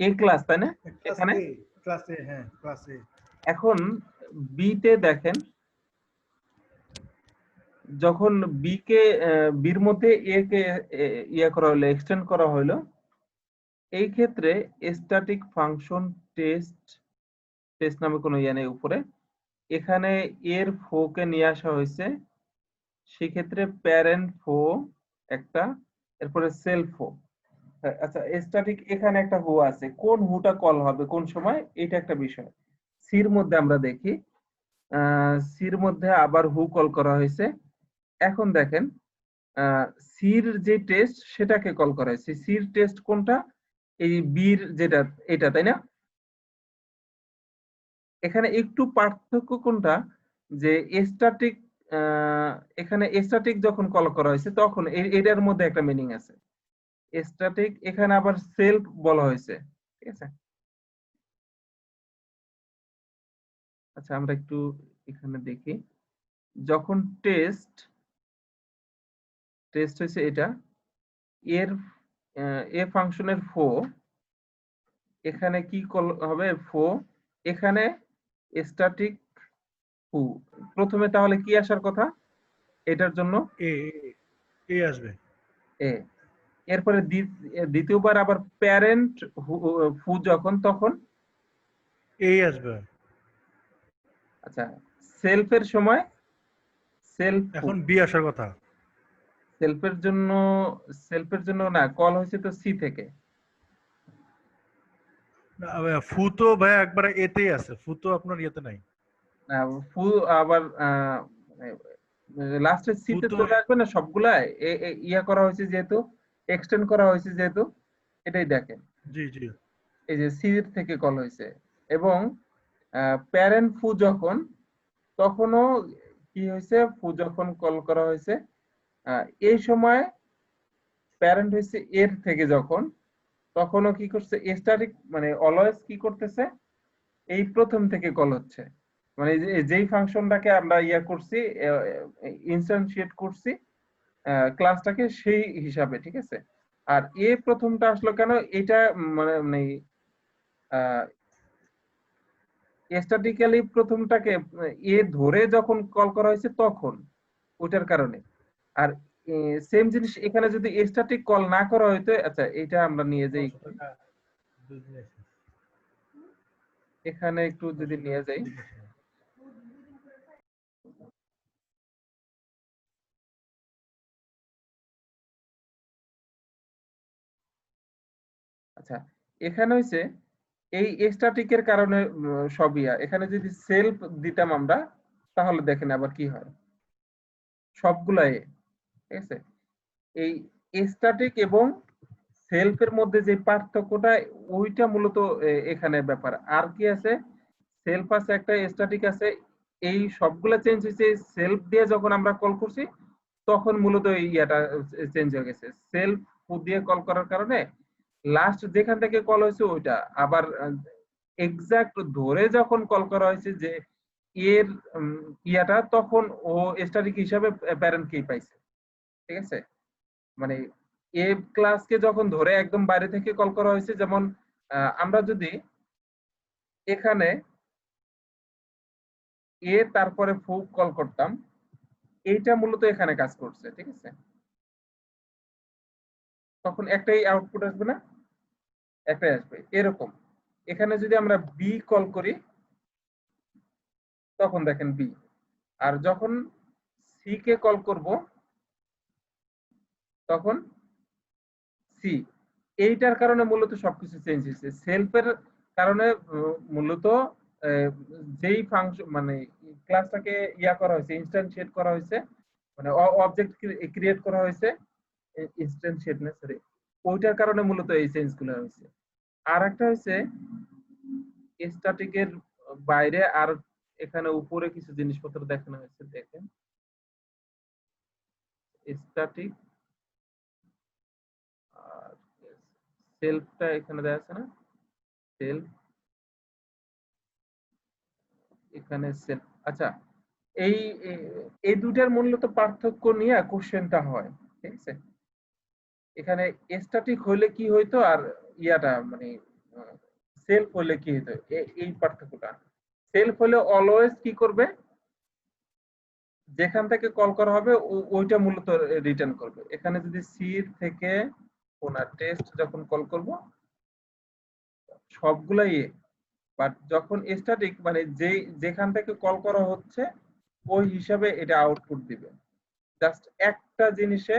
এই ক্লাস, তাই না? এখানে ক্লাস এ, হ্যাঁ ক্লাস এ। এখন বি তে দেখেন, যখন বি কে বির মধ্যে এ কে ইয়া করা হলো, এক্সটেন্ড করা হলো, এই ক্ষেত্রে স্ট্যাটিক ফাংশন টেস্ট, টেস্ট নামে কোনো ইয়া নেই উপরে, এখানে এর ফো কে নিয়ে আসা হয়েছে, সেক্ষেত্রে প্যারেন্ট ফো একটা, এরপরে সেলফ ফো। আচ্ছা স্ট্যাটিক এখানে একটা হু আছে, কোন হুটা কল হবে কোন সময়, এটা একটা বিষয়। সির মধ্যে আমরা দেখি, সির মধ্যে আবার হু কল করা হয়েছে। এখন দেখেন সির যে টেস্ট সেটাকে কল করা হয়েছে, সির টেস্ট কোনটা, এই বির যেটা, এটা, তাই না? এখানে একটু পার্থক্য কোনটা, যে স্ট্যাটিক, এখানে স্ট্যাটিক যখন কল করা হয়েছে তখন এটার মধ্যে একটা মিনিং আছে, স্ট্যাটিক, এখানে আবার সেলফ বলা হয়েছে, ঠিক আছে? আচ্ছা আমরা একটু এখানে দেখি, যখন টেস্ট হয়েছে এটা, এর এ ফাংশনের ফো এখানে কি হবে ফো এখানে স্ট্যাটিক ফু প্রথমে তাহলে কি আসার কথা এটার জন্য এ এ আসবে এ এরপরে দ্বিতীয়বার আবার প্যারেন্ট ফু যখন তখন এ আসবে। আচ্ছা সেলফের সময় সেলফ এখন বি আসার কথা। সেলফের জন্য না কল হয়েছে তো সি থেকে ফু তো ভাই একবার এতেই আছে, ফু তো আপনার ইয়েতে নাই। ফু আবার লাস্টের ফু সিতে তো চলে আসবে না সবগুলা ইয়া করা হয়েছে যেহেতু এক্সটেন্ড করা হয়েছে যেহেতু এটাই দেখেন জি জি এই যে সি থেকে কল হয়েছে এবং প্যারেন্ট ফু যখন তখনও কি হয়েছে ফু যখন কল করা হয়েছে এই সময় প্যারেন্ট হয়েছে এর থেকে যখন তখনও কি করছে স্ট্যাটিক মানে অলওয়েজ কি করতেছে এই প্রথম থেকে কল হচ্ছে মানে যেই ফাংশনটাকে আমরা ইয়া করছি ইনস্ট্যান্সিয়েট করছি ক্লাসটাকে সেই হিসাবে ঠিক আছে আর এ প্রথমটা আসলো কেন এটা মানে স্ট্যাটিক্যালি প্রথমটাকে এ ধরে যখন কল করা হয়েছে তখন ওটার কারণে আর সেম জিনিস এখানে যদি স্ট্যাটিক কল না করা হইতো আচ্ছা এটা আমরা নিয়ে যাই এখানে একটু যদি নিয়ে যাই আচ্ছা এখানে হইছে এই স্ট্যাটিকের কারণে সবই এখানে যদি সেলফ দিতাম আমরা তাহলে দেখেন আবার কি হয় সবগুলাই ঠিক আছে এই স্ট্যাটিক এবং সেলফের মধ্যে যে পার্থক্যটা ওইটা মূলত এখানে ব্যাপার আর কি আছে সেলফ আছে একটা স্ট্যাটিক আছে এই সবগুলা চেঞ্জ হয়েছে সেলফ দিয়ে যখন আমরা কল করছি তখন মূলত এই ইয়াটা চেঞ্জ হয়ে গেছে সেলফ দিয়ে কল করার কারণে লাস্ট যেখান থেকে কল হয়েছে ওইটা আবার এক্সাক্ট ধরে যখন কল করা হয়েছে যে এর ইয়াটা তখন ও স্ট্যাটিক হিসাবে প্যারেন্ট কি পাইছে ঠিক আছে মানে এ ক্লাসকে যখন ধরে একদম বাইরে থেকে কল করা হয়েছে যেমন আমরা যদি এখানে এ তারপরে ফু কল করতাম এইটা মূলত এখানে কাজ করছে ঠিক আছে তখন একটাই আউটপুট আসবে না একটাই আসবে এরকম এখানে যদি আমরা বি কল করি তখন দেখেন বি আর যখন সি কে কল করব তখন সি এইটার কারণে মূলত সবকিছু চেঞ্জ হয়েছে সেলফের কারণে মূলত যেই ফাংশন মানে ক্লাসটাকে ইয়া করা হয়েছে ইনস্ট্যান্সিয়েট করা হয়েছে মানে অবজেক্ট ক্রিয়েট করা হয়েছে ইনস্ট্যান্সিয়েট না সরি ওইটার কারণে মূলত এই চেঞ্জ গুলো হয়েছে আর একটা হয়েছে স্ট্যাটিকের বাইরে আর এখানে উপরে কিছু জিনিসপত্র দেখানো হয়েছে দেখেন স্ট্যাটিক আর সেলফটা এখানে দেওয়া আছে না সেলফ এখানে সেলফ আচ্ছা এই এই দুটার মূলত পার্থক্য নিয়ে কোশ্চেনটা হয় ঠিক আছে এখানে স্ট্যাটিক হইলে কি হইতো আর ইয়াটা মানে সেলফ হইলে কি হইতো এই পার্থক্যটা সেলফ হলে অলওয়েজ কি করবে যেখান থেকে কল করা হবে ওইটা মূলত রিটার্ন করবে এখানে যদি সি থেকে ওনার টেস্ট যখন কল করব সবগুলাই বাট যখন স্ট্যাটিক মানে যেখান থেকে কল করা হচ্ছে ওই হিসাবে এটা আউটপুট দিবে জাস্ট একটা জিনিসে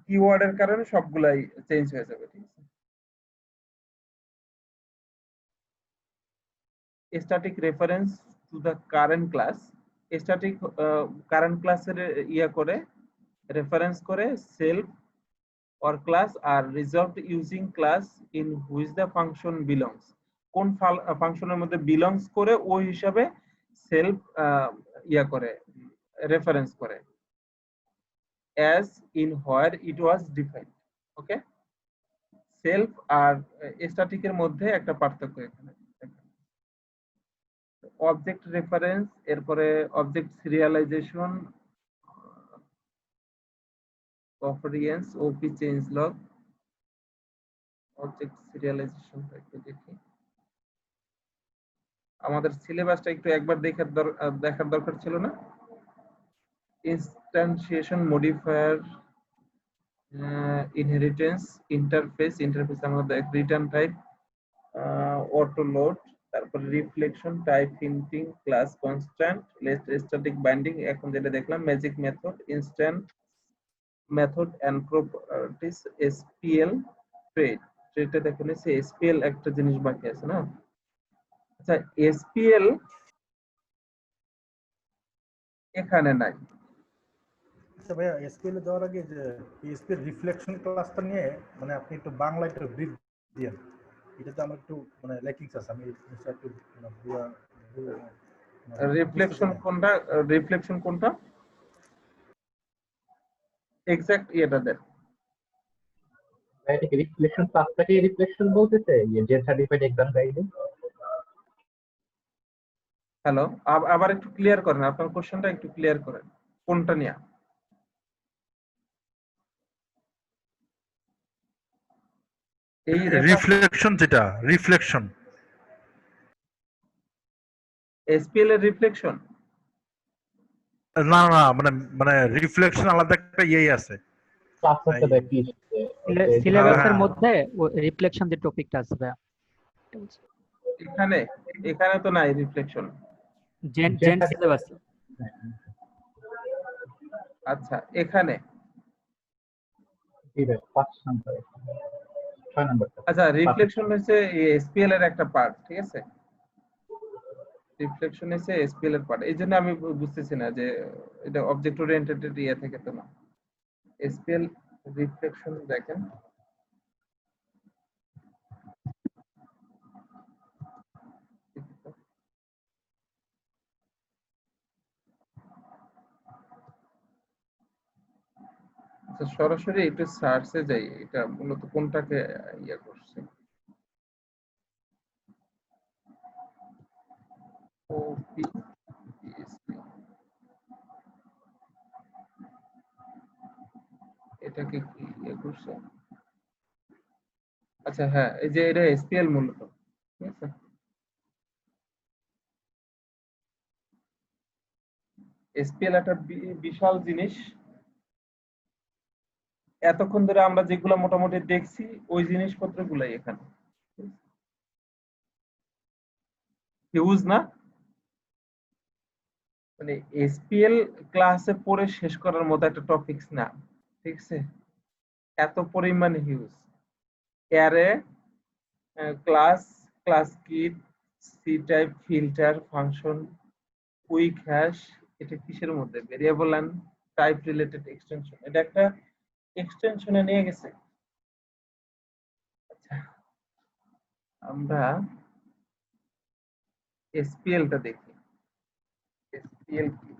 কিওয়ার্ডের কারণে সবগুলাই চেঞ্জ হয়ে যাবে ঠিক আছে static reference to the current class static current ক্লাসের ইয়া করে রেফারেন্স করে self or class are resolved using class in which the function belongs কোন ফাংশনের মধ্যে belongs করে ওই হিসাবে সেলফ ইয়া করে রেফারেন্স করে as in where it was defined okay self আর স্ট্যাটিকের মধ্যে একটা পার্থক্য এখানে অবজেক্ট রেফারেন্স এরপরে object serialization conference OP change log object serialization দেখি। আমাদের সিলেবাসটা একটু একবার দেখার দরকার ছিল না? ইনস্ট্যান্সিয়েশন মডিফায়ার, ইনহেরিটেন্স, ইন্টারফেস আমাদের রিটার্ন টাইপ, অটো লোড, তারপর reflection, type printing, class constant, static binding, এখন যেটা দেখলাম magic method, instant method and properties, SPL trait. ট্রেডটা দেখুন এসপিএল একটা জিনিস বাকি আছে না? আচ্ছা, এসপিএল এখানে নাই। আচ্ছা ভাইয়া, এসকিউএল এ যাওয়ার আগে যে পিএসপি রিফ্লেকশন ক্লাসটা নিয়ে মানে আপনি একটু বাংলা একটু ব্রিফ দিয়েন। এটাতে আমার একটু মানে ল্যাকিংস আছে, আমি জিনিসটা একটু রিফ্লেকশন কোনটা এক্সাক্ট ইয়েটা দেন। এটা কি রিফ্লেকশন ক্লাসটাকে রিফ্লেকশন বলতেছে জেন সার্টিফাইড এক্সাম গাইডে? হ্যালো, আবার একটু ক্লিয়ার করেন, আপনার কোশ্চেনটা একটু ক্লিয়ার করেন, কোনটা নিয়ে? এই রিফ্লেকশন, যেটা রিফ্লেকশন এসপিএল এর রিফ্লেকশন না না, মানে মানে রিফ্লেকশন আলাদা একটা ইয়ে আছে ক্লাসটা দেখি সিলেবাসের মধ্যে রিফ্লেকশন যে টপিকটা আছে ভাইয়া, এখানে তো নাই রিফ্লেকশন। Gen syllabus. আচ্ছা, এখানে আচ্ছা, রিফ্লেকশন হচ্ছে এসপিএল এর একটা পার্ট, ঠিক আছে? রিফ্লেকশন হচ্ছে এসপিএল এর পার্ট, এইজন্য আমি বুঝতেছি না যে এটা অবজেক্ট ওরিয়েন্টেড ইয়ে থেকে তো না। এসপিএল রিফ্লেকশন দেখেন, আচ্ছা সরাসরি একটু সার্চে যাই, এটা মূলত কোনটাকে ইয়ে করছে। এটাকে কি ইয়ে করছে? আচ্ছা হ্যাঁ, এই যে এটা এসপিএল মূলত, ঠিক আছে? এসপিএল একটা বিশাল জিনিস। এতক্ষণ ধরে আমরা যেগুলো মোটামুটি দেখছি ওই জিনিসপত্রগুলাই এখানে হিউজ না, মানে এসপিএল ক্লাসে পড়ে শেষ করার মতো একটা টপিকস না, ঠিক আছে? এত পরিমাণ huge. Array, class kit, C type, filter, function, quick hash, এটা কিসের মধ্যে? Variable and type related extension, এটা একটা এক্সটেনশনে নিয়ে গেছে। আচ্ছা, আমরা এসপিএল টা দেখি। এসপিএল কি?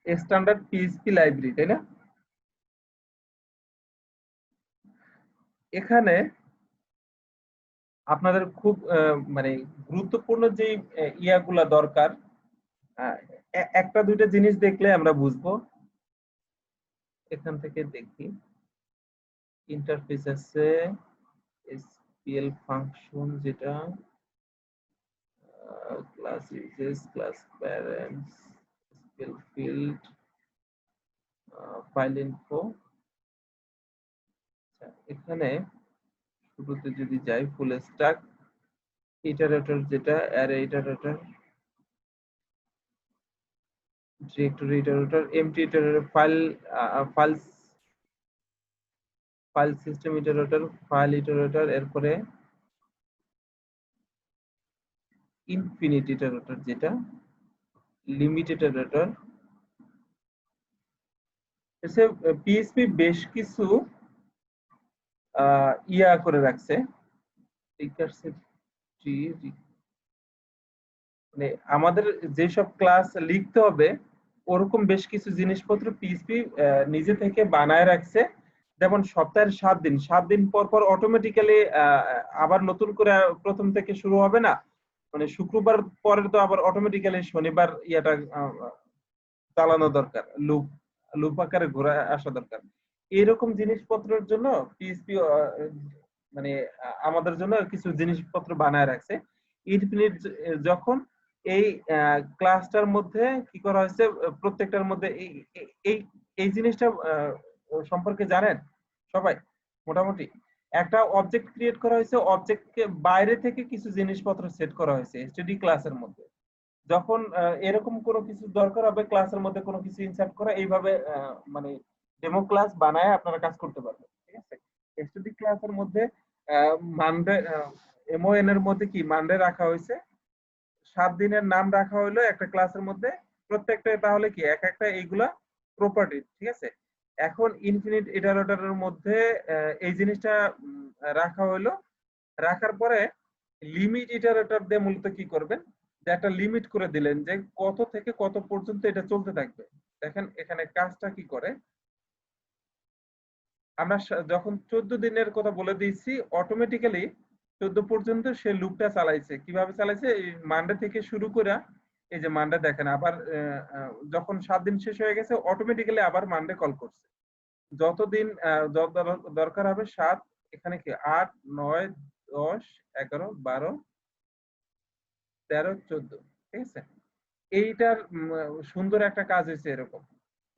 স্ট্যান্ডার্ড পিএইচপি লাইব্রেরি, তাই না? এখানে আপনাদের খুব মানে গুরুত্বপূর্ণ যে ইয়াগুলা দরকার, একটা দুইটা জিনিস দেখলে আমরা বুঝবো। এখান থেকে দেখি, ইন্টারফেস আছে, এসপিএল ফাংশন, যেটা class uses, class parents, SPL field, file info. এখানে শুরুতে যদি যাই, ফুল স্ট্যাক, ইটারেটর, যেটা array iterator, directory iterator, empty iterator, file system iterator, file iterator, এরপরে ইনফিনিট ইটারেটর, যেটা লিমিট ইটারেটর। এসে পিএইচপি বেশ কিছু ইয়া করে রাখছে, মানে আমাদের যেসব ক্লাস লিখতে হবে ওরকম বেশ কিছু জিনিসপত্র পিএইচপি নিজে থেকে বানায় রাখছে। যেমন সপ্তাহের 7 দিন পর পর অটোমেটিক্যালি আবার নতুন করে প্রথম থেকে শুরু হবে না, মানে শুক্রবার পরের তো আবার অটোমেটিক্যালি শনিবার ইয়াটা চালানো দরকার, লুপ আকারে ঘোরা আসা দরকার। এরকম জিনিসপত্রের জন্য পিএইচপি মানে আমাদের জন্য কিছু জিনিসপত্র বানায় রাখছে। ইনফিনিট যখন এই ক্লাসটার মধ্যে কি করা হয়েছে, প্রত্যেকটার মধ্যে এই এই জিনিসটা সম্পর্কে জানেন সবাই মোটামুটি? একটা অবজেক্ট ক্রিয়েট করা হয়েছে, অবজেক্টকে বাইরে থেকে কিছু জিনিসপত্র সেট করা হয়েছে স্টাডি ক্লাসের মধ্যে। যখন এরকম কোনো কিছু দরকার হবে ক্লাসের মধ্যে কোনো কিছু ইনসার্ট করা, এইভাবে মানে ডেমো ক্লাস বানায় আপনারা কাজ করতে পারবেন, ঠিক আছে? স্টাডি ক্লাসের মধ্যে মানডে এমওএন এর মধ্যে কি মানডে রাখা হয়েছে, 7 দিনের নাম রাখা হলো একটা ক্লাসের মধ্যে, প্রত্যেকটা তাহলে কি এক একটা এইগুলা প্রপার্টি, ঠিক আছে? এখন ইনফিনিট ইটারেটরের মধ্যে এই জিনিসটা রাখা হলো, রাখার পরে লিমিট ইটারেটর দিয়ে মূলত কি করবেন, যে একটা লিমিট করে দিলেন যে কত থেকে কত পর্যন্ত এটা চলতে থাকবে। দেখেন এখানে কাজটা কি করে, আমরা যখন 14 দিনের কথা বলে দিয়েছি অটোমেটিক্যালি 14 পর্যন্ত সে লুপটা চালাইছে। কিভাবে চালাইছে, এই মানডে থেকে শুরু করে এই যে মানডে দেখেন আবার যখন 7 দিন শেষ হয়ে গেছে অটোমেটিক্যালি আবার মানডে কল করছে। যতদিন দরকার হবে 7, এখানে কি 8, 9, 10, 11, 12, 13, 14, ঠিক আছে? এইটার সুন্দর একটা কাজ হয়েছে এরকম।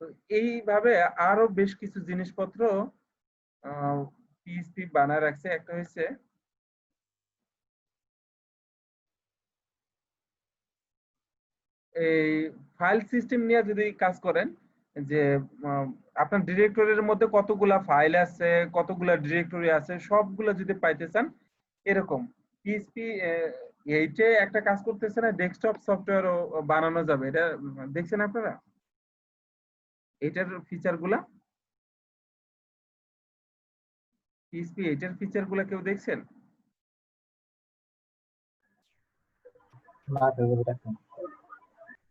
তো এইভাবে আরো বেশ কিছু জিনিসপত্র পিএইচপি বানায় রাখছে। একটা হচ্ছে এই ফাইল সিস্টেম নিয়ে যদি কাজ করেন, যে আপনার ডিরেক্টরির মধ্যে কতগুলা ফাইল আছে, কতগুলা ডিরেক্টরি আছে, সবগুলা যদি পাইতে চান এরকম পিএইচপি এইটে একটা কাজ করতেছে না, ডেস্কটপ সফটওয়্যারও বানানো যাবে। এটা দেখছেন আপনারা এটার ফিচার গুলা? পিএইচপি এইটার ফিচার গুলা কেউ দেখছেন?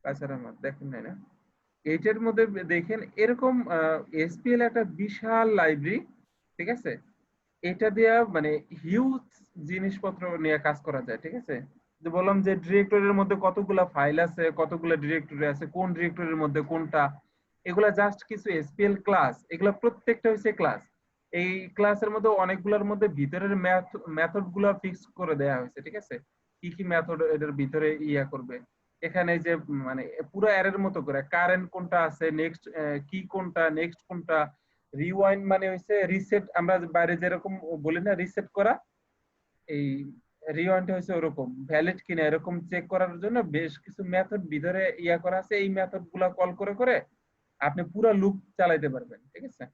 তাছাড়া দেখেন নাই না? এইটার মধ্যে দেখেন এরকম এসপিএল একটা বিশাল লাইব্রেরি, ঠিক আছে? এটা দিয়া মানে হিউজ জিনিসপত্র নিয়ে কাজ করা যায়, ঠিক আছে? যে বললাম যে ডিরেক্টরির মধ্যে কতগুলা ফাইল আছে, কতগুলা ডিরেক্টরি আছে, কোন ডিরেক্টরির মধ্যে কোনটা, এগুলা জাস্ট কিছু এসপিএল ক্লাস, এগুলা প্রত্যেকটা হচ্ছে ক্লাস। এই ক্লাসের মধ্যে অনেকগুলোর মধ্যে ভিতরের মেথড গুলা ফিক্স করে দেয়া হয়েছে, ঠিক আছে? কি কি মেথড এটার ভিতরে ইয়া করবে। এখানে যে মানে পুরো অ্যারের মতো করে কারেন্ট কোনটা আছে, নেক্সট কি কোনটা, নেক্সট কোনটা, রিওয়াইন্ড মানে হচ্ছে রিসেট, আমরা বাইরে যেরকম বলি না রিসেট করা, এই রিওয়াইন্ড হচ্ছে ওরকম ভ্যালিড কিনা এরকম চেক করার জন্য বেশ কিছু মেথড ভিতরে ইয়া করা আছে। এই মেথড গুলা কল করে করে আপনি পুরো লুপ চালাইতে পারবেন, ঠিক আছে?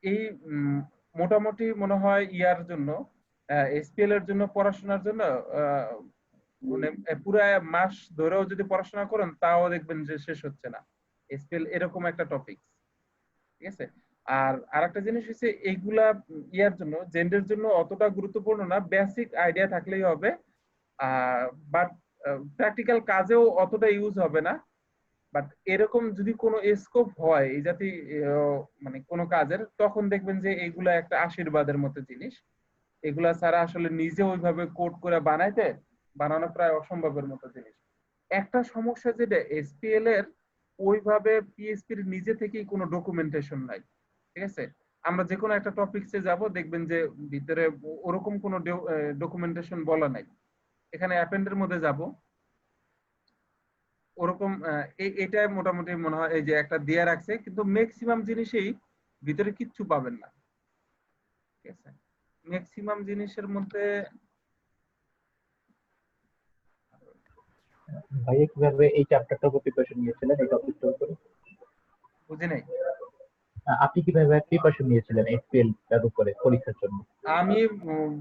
এই মোটামুটি মনে হয় ইয়ার জন্য এসপিএল এর জন্য পড়াশোনার জন্য মানে পুরো মাস ধরেও যদি পড়াশোনা করেন তাও দেখবেন যে শেষ হচ্ছে না। এসপিএল এরকম একটা টপিক, ঠিক আছে? আর আরেকটা জিনিস হচ্ছে এইগুলা ইয়ার জন্য জেন্ডের জন্য অতটা গুরুত্বপূর্ণ না, বেসিক আইডিয়া থাকলেই হবে। বাট প্র্যাকটিক্যাল কাজেও অতটা ইউজ হবে না। বাট এরকম যদি কোনো স্কোপ হয় এই জাতি মানে কোনো কাজের, তখন দেখবেন যে এগুলা একটা আশীর্বাদের মতো জিনিস। এগুলা ছাড়া আসলে নিজে ওইভাবে কোড করে বানানো প্রায় অসম্ভবের মতো জিনিস। একটা সমস্যা যেটা এসপিএল এর ওইভাবে পিএইচপির নিজে থেকেই কোনো ডকুমেন্টেশন নাই, ঠিক আছে? আমরা যে কোনো একটা টপিকসে যাব দেখবেন যে ভিতরে ওরকম কোনো ডকুমেন্টেশন বলা নাই। এখানে অ্যাপেন্ডের মধ্যে যাব, ওরকম এটা মোটামুটি মনে হয় এই যে একটা দিয়ে রাখছে, কিন্তু ম্যাক্সিমাম জিনিসেই ভিতরে কিচ্ছু পাবেন না, ঠিক আছে? ম্যাক্সিমাম জিনিসের মধ্যে ভাইয়া কিভাবে এই চ্যাপ্টারটার উপর প্রিপারেশন নিয়েছিলেন এই টপিকটার উপরে? বুঝি নাই। আপনি কিভাবে প্রিপারেশন নিয়েছিলেন এসপিএল এর উপরে পরীক্ষার জন্য? আমি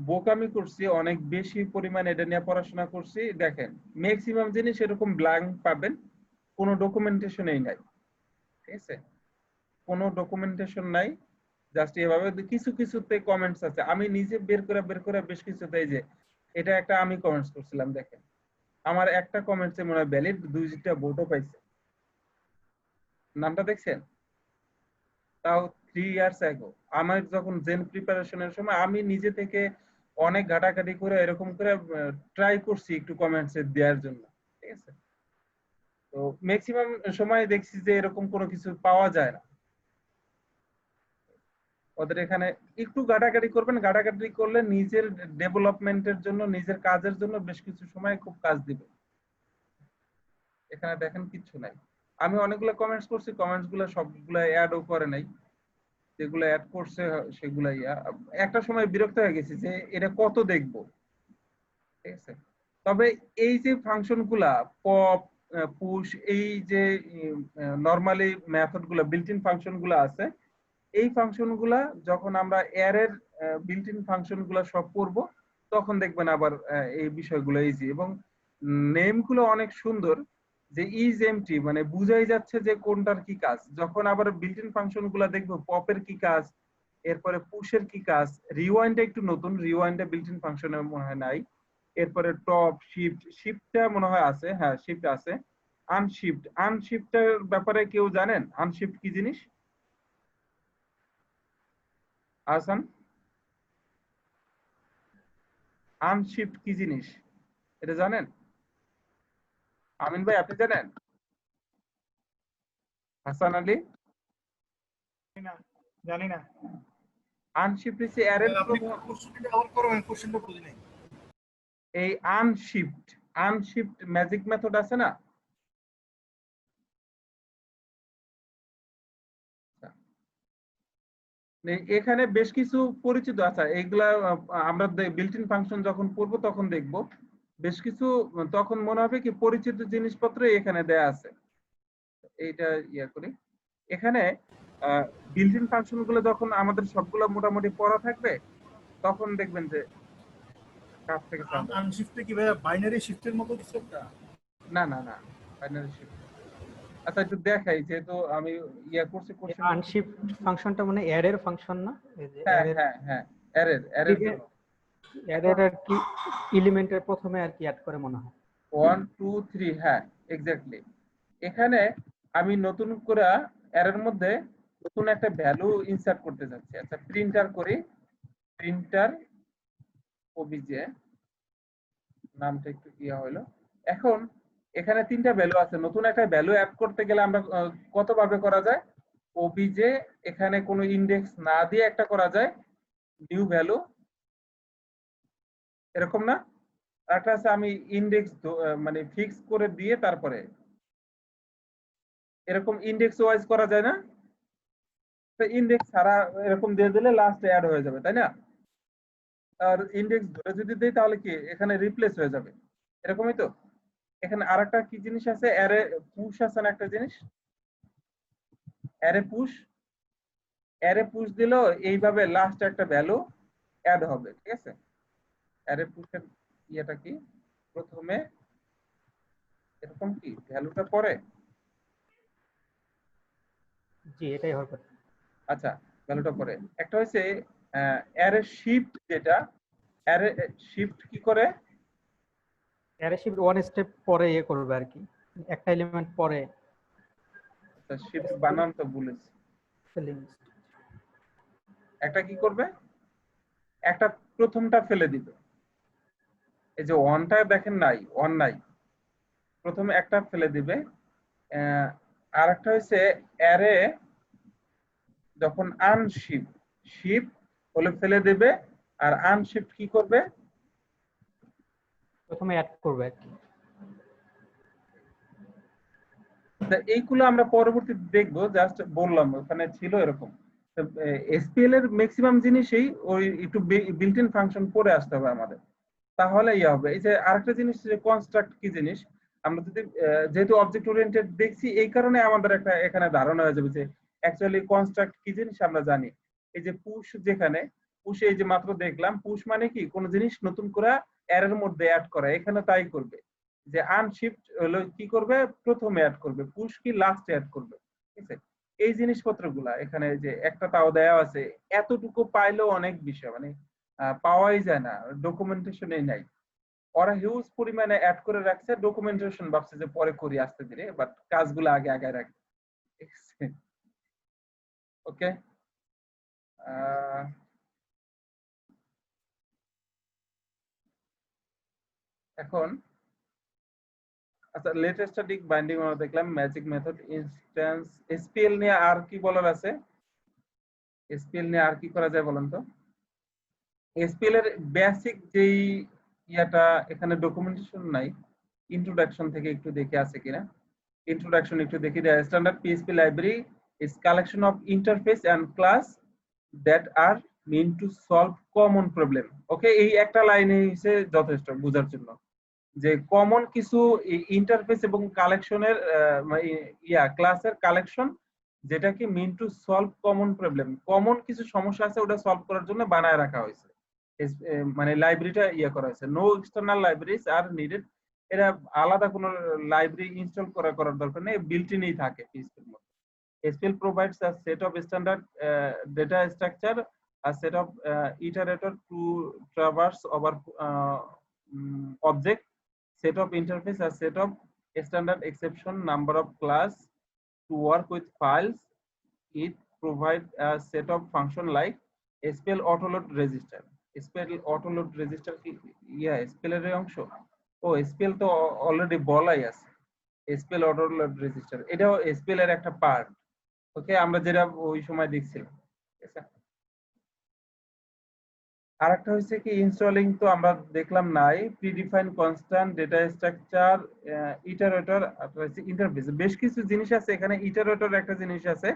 বোকামি করছি, অনেক বেশি পরিমাণ এটা নিয়ে পড়াশোনা করছি। দেখেন ম্যাক্সিমাম জিনিস এরকম ব্ল্যাঙ্ক পাবেন, কোনো ডকুমেন্টেশনই নাই, ঠিক আছে? কোনো ডকুমেন্টেশন নাই, জাস্ট এভাবে কিছু কিছুতে কমেন্টস আছে। আমি নিজে বের করে বেশ কিছুতে, এই যে এটা একটা আমি কমেন্টস করছিলাম, দেখেন আমার একটা কমেন্টসে মনে হয় ভ্যালিড 2টা ভোটও পাইছে। নামটা দেখছেন? তাও 3 ইয়ার্স অ্যাগো। আমার যখন জেন প্রিপারেশনের সময় আমি নিজে থেকে অনেক ঘাটাঘাটি করে এরকম করে ট্রাই করছি একটু কমেন্টস দেওয়ার জন্য, ঠিক আছে? তো তো ম্যাক্সিমাম সময় দেখছি যে এরকম কোনো কিছু পাওয়া যায় না। ওদের এখানে একটু ঘাটাঘাটি করবেন, ঘাটাঘাটি করলে নিজের ডেভেলপমেন্টের জন্য, নিজের কাজের জন্য বেশ কিছু সময় খুব কাজ দিবে। এখানে দেখেন কিচ্ছু নাই। আমি অনেকগুলো কমেন্টস করছি, কমেন্টস গুলো সবগুলো অ্যাডও করে নাই, যেগুলো অ্যাড করছে সেগুলো একটা সময় বিরক্ত হয়ে গেছি যে এটা কত দেখবো, ঠিক আছে। তবে এই যে ফাংশন গুলা পপ, পুশ, এই যে নরমালি মেথড গুলা, বিল্ট ইন ফাংশন গুলা আছে, এই ফাংশন গুলা যখন আমরা অ্যারের বিল্ট ইন ফাংশন গুলা সব পড়বো, তখন দেখবেন আবার এই বিষয়গুলো ইজি, এবং নেম গুলো অনেক সুন্দর। যে ইজ এমটি মানে বুঝাই যাচ্ছে যে কোনটার কি কাজ। যখন আবার বিল্ট ইন ফাংশন গুলা দেখবো, পপের কি কাজ, এরপরে পুশের কি কাজ, রিওয়াইন্ডটা একটু নতুন, রিওয়াইন্ডটা বিল্ট ইন ফাংশনে মনে হয় নাই। এরপরে টপ, শিফট, শিফটটা মনে হয় আছে, হ্যাঁ শিফট আছে। আনশিফট, আনশিফটের ব্যাপারে কেউ জানেন আনশিফট কি জিনিস? আসান, আনশিফট কি জিনিস এটা জানেন? আমিন ভাই আপনি জানেন? হাসান আলী? জানি না। আনশিফট হচ্ছে অ্যারের আপনি কোশ্চেনটা আবার করবেন, কোশ্চেনটা বুঝি নাই। এই আনশিফট, আনশিফট ম্যাজিক মেথড আছে না? এখানে বেশ কিছু পরিচিত আছে, এইগুলা আমরা বিল্ট ইন ফাংশন যখন পড়বো তখন দেখবো বেশ কিছু, তখন মনে হবে কি পরিচিত জিনিসপত্র এখানে দেয়া আছে। এইটা ইয়া করি। এখানে বিল্ট ইন ফাংশন গুলো যখন আমাদের সবগুলো মোটামুটি পড়া থাকবে, তখন দেখবেন যে কাছ থেকে sound আসবে। আনশিফটে কি ভাই বাইনারি শিফটের মতো কিছু একটা? না না না, বাইনারি শিফট। আচ্ছা একটু দেখাই, যেহেতু আমি ইয়া করছি কোশ্চেন। আনশিফট ফাংশনটা মানে অ্যারের ফাংশন না? এই যে হ্যাঁ অ্যারের হ্যাঁ হ্যাঁ, এরর জন্য। অ্যারের আর কি এলিমেন্টের প্রথমে আর কি অ্যাড করে মনে হয়। 1 2 3, হ্যাঁ এক্স্যাক্টলি। এখানে আমি নতুন করে এর মধ্যে নতুন একটা ভ্যালু ইনসার্ট করতে যাচ্ছি। আচ্ছা প্রিন্টার করি, প্রিন্টার ওবিজে, নামটা একটু ইয়া হলো। এখন এখানে তিনটা ভ্যালু আছে, নতুন একটা ভ্যালু অ্যাড করতে গেলে আমরা কত ভাবে করা যায়? ওবিজে এখানে কোনো ইনডেক্স না দিয়ে একটা করা যায়, নিউ ভ্যালু, এরকম না? একটা আছে আমি ইনডেক্স মানে ফিক্স করে দিয়ে তারপরে এরকম ইনডেক্স ওয়াইজ করা যায় না? ইনডেক্স ছাড়া এরকম দিয়ে দিলে লাস্টে অ্যাড হয়ে যাবে, তাই না? আর ইনডেক্স ধরে যদি দেই তাহলে কি এখানে রিপ্লেস হয়ে যাবে, এরকমই তো। এখানে আরেকটা কি জিনিস আছে, অ্যারে পুশ আছে না একটা জিনিস, অ্যারে পুশ। অ্যারে পুশ দিলেও এইভাবে লাস্টে একটা ভ্যালু অ্যাড হবে, ঠিক আছে। অ্যারে পুশের ইয়েটা কি, প্রথমে এরকম কি ভ্যালুটা পরে, জি এটাই হবে। আচ্ছা ভ্যালুটা পরে। একটা হচ্ছে অ্যারে শিফট, যেটা অ্যারে শিফট কি করে, অ্যারে শিফট ওয়ান স্টেপ পরে ইয়ে করবে আর কি, একটা এলিমেন্ট পরে। শিফট বানান তো ভুলেছি। একটা কি করবে, একটা প্রথমটা ফেলে দিবে। এই যে ওয়ানটা দেখেন নাই, ওয়ান নাই, প্রথমে একটা ফেলে দিবে। আর একটা হচ্ছে অ্যারে যখন আনশিফট, শিফট হলে ফেলে দেবে, আর আনশিফট কি করবে, প্রথমে অ্যাড করবে আর কি। এইগুলো আমরা পরবর্তীতে দেখবো, জাস্ট বললাম ওখানে ছিল এরকম। এসপিএল এর ম্যাক্সিমাম জিনিসই ওই একটু বিল্ট ইন ফাংশন পড়ে আসতে হবে আমাদের, তাহলে ইয়ে হবে। এই যে আরেকটা জিনিস যে কনস্ট্রাক্ট কি জিনিস, আমরা যদি যেহেতু অবজেক্ট ওরিয়েন্টেড দেখছি, এই কারণে আমাদের একটা এখানে ধারণা হয়ে যাবে যে অ্যাকচুয়ালি কনস্ট্রাক্ট কি জিনিস আমরা জানি। এই যে পুশ, যেখানে পুশ এই যে মাত্র দেখলাম, পুশ মানে কি কোনো জিনিস নতুন করে অ্যারের মধ্যে অ্যাড করা, এখানে তাই করবে। যে আনশিফট হলো কি করবে, প্রথমে অ্যাড করবে, পুশ কি লাস্টে অ্যাড করবে, ঠিক আছে। এই জিনিসপত্রগুলা এখানে যে একটা তাও দেওয়া আছে, এতটুকু পাইলেও অনেক বিষয়, মানে পাওয়াই যায় না, ডকুমেন্টেশনে নাই। ওরা হিউজ পরিমাণে অ্যাড করে রাখছে, ডকুমেন্টেশন ভাবছে যে পরে করি আস্তে ধীরে, বাট কাজগুলো আগে আগে রাখবে, ঠিক আছে। ওকে, এখন আচ্ছা লেট স্ট্যাটিক বাইন্ডিং আমরা দেখলাম, ম্যাজিক মেথড, ইনস্ট্যান্স, এসপিএল নিয়ে আর কি বলার আছে? এসপিএল নিয়ে আর কি করা যায় বলেন তো? এসপিএল এর বেসিক যেই ইয়াটা এখানে ডকুমেন্টেশন নাই, ইন্ট্রোডাকশন থেকে একটু দেখে আছে কিনা। ইন্ট্রোডাকশন একটু দেখি। The standard PHP library is collection of interface and class that are mean to solve common problem. Okay, এই একটা লাইনে হইছে যথেষ্ট বোঝার জন্য যে কমন কিছু ইন্টারফেস এবং কালেকশনের ক্লাসের কালেকশন যেটা কি mean to solve common problem, common কিছু সমস্যা আছে ওটা সলভ করার জন্য বানায় রাখা হয়েছে, মানে লাইব্রেরিটা করা হয়েছে। No external libraries are needed, এরা আলাদা কোনো লাইব্রেরি ইনস্টল করার দরকার নেই, বিল্ট ইনই থাকে পিএইচপি এর মধ্যে। SPL provides a set of standard data structure, a set of iterator to traverse over object, set of interface, a set of standard exception, number of class to work with files. It provides a set of function like SPL autoload register. SPL autoload register কি SPL এর অংশ? ও SPL তো already বলাই আছে, SPL autoload register এটাও SPL এর একটা part. ওকে, আমরা যেটা ওই সময় দেখছিলাম। ঠিক আছে, আরেকটা হচ্ছে কি ইনস্টলিং, তো আমরা দেখলাম নাই, predefine constant, data structure, iterator, interface, বেশ কিছু জিনিস আছে এখানে। ইটারেটর একটা জিনিস আছে।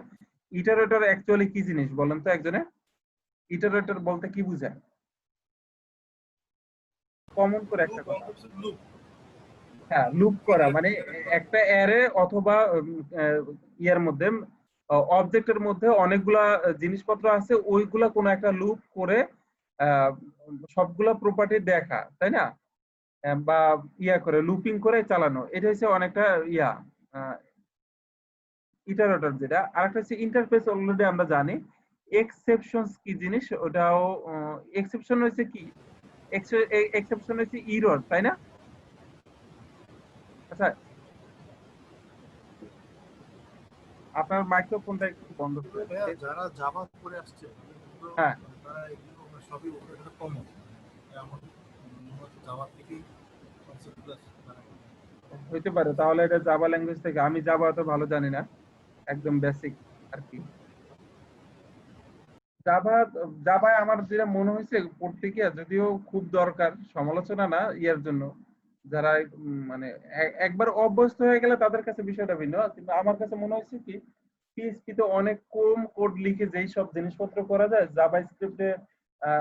ইটারেটর অ্যাকচুয়ালি কি জিনিস বলেন তো একজনে? ইটারেটর বলতে কি বোঝায়? কমন করে একটা কথা। হ্যাঁ, লুপ করা, মানে একটা অ্যারে অথবা ইয়ার মধ্যে অবজেক্টের মধ্যে অনেকগুলা জিনিসপত্র আছে, ওইগুলা কোনো একটা লুপ করে সবগুলা প্রপার্টি দেখা, তাই না? বা করে লুপিং করে চালানো, এটা হচ্ছে অনেকটা ইটারেটর যেটা। আরেকটা হচ্ছে ইন্টারফেস, অলরেডি আমরা জানি। এক্সেপশনস কি জিনিস? ওটাও এক্সেপশন হচ্ছে কি? এক্সেপশন হচ্ছে ইরর, তাই না? আচ্ছা, আপনার মাইক্রোফোনটা একটু বন্ধ করে ভাইয়া যারা জাভা করে আসছে হ্যাঁ তারা এগুলো সবই এটা কমন, আমার জাভা থেকেই কনসেপ্টগুলো হইতে পারে, তাহলে এটা জাভা ল্যাঙ্গুয়েজ থেকে। আমি জাভা তো ভালো জানি না, একদম বেসিক আর কি। জাভায় আমার যেটা মনে হয়েছে পড়তে গিয়ে, যদিও খুব দরকার, সমালোচনা না ইয়ার জন্য, যারা মানে একবার অভ্যস্ত হয়ে গেলে তাদের কাছে বিষয়টা ভিন্ন, কিন্তু আমার কাছে মনে হয়েছে কি পিএইচপি তে অনেক কম কোড লিখে যেই সব জিনিসপত্র করা যায়, জাভা স্ক্রিপ্টে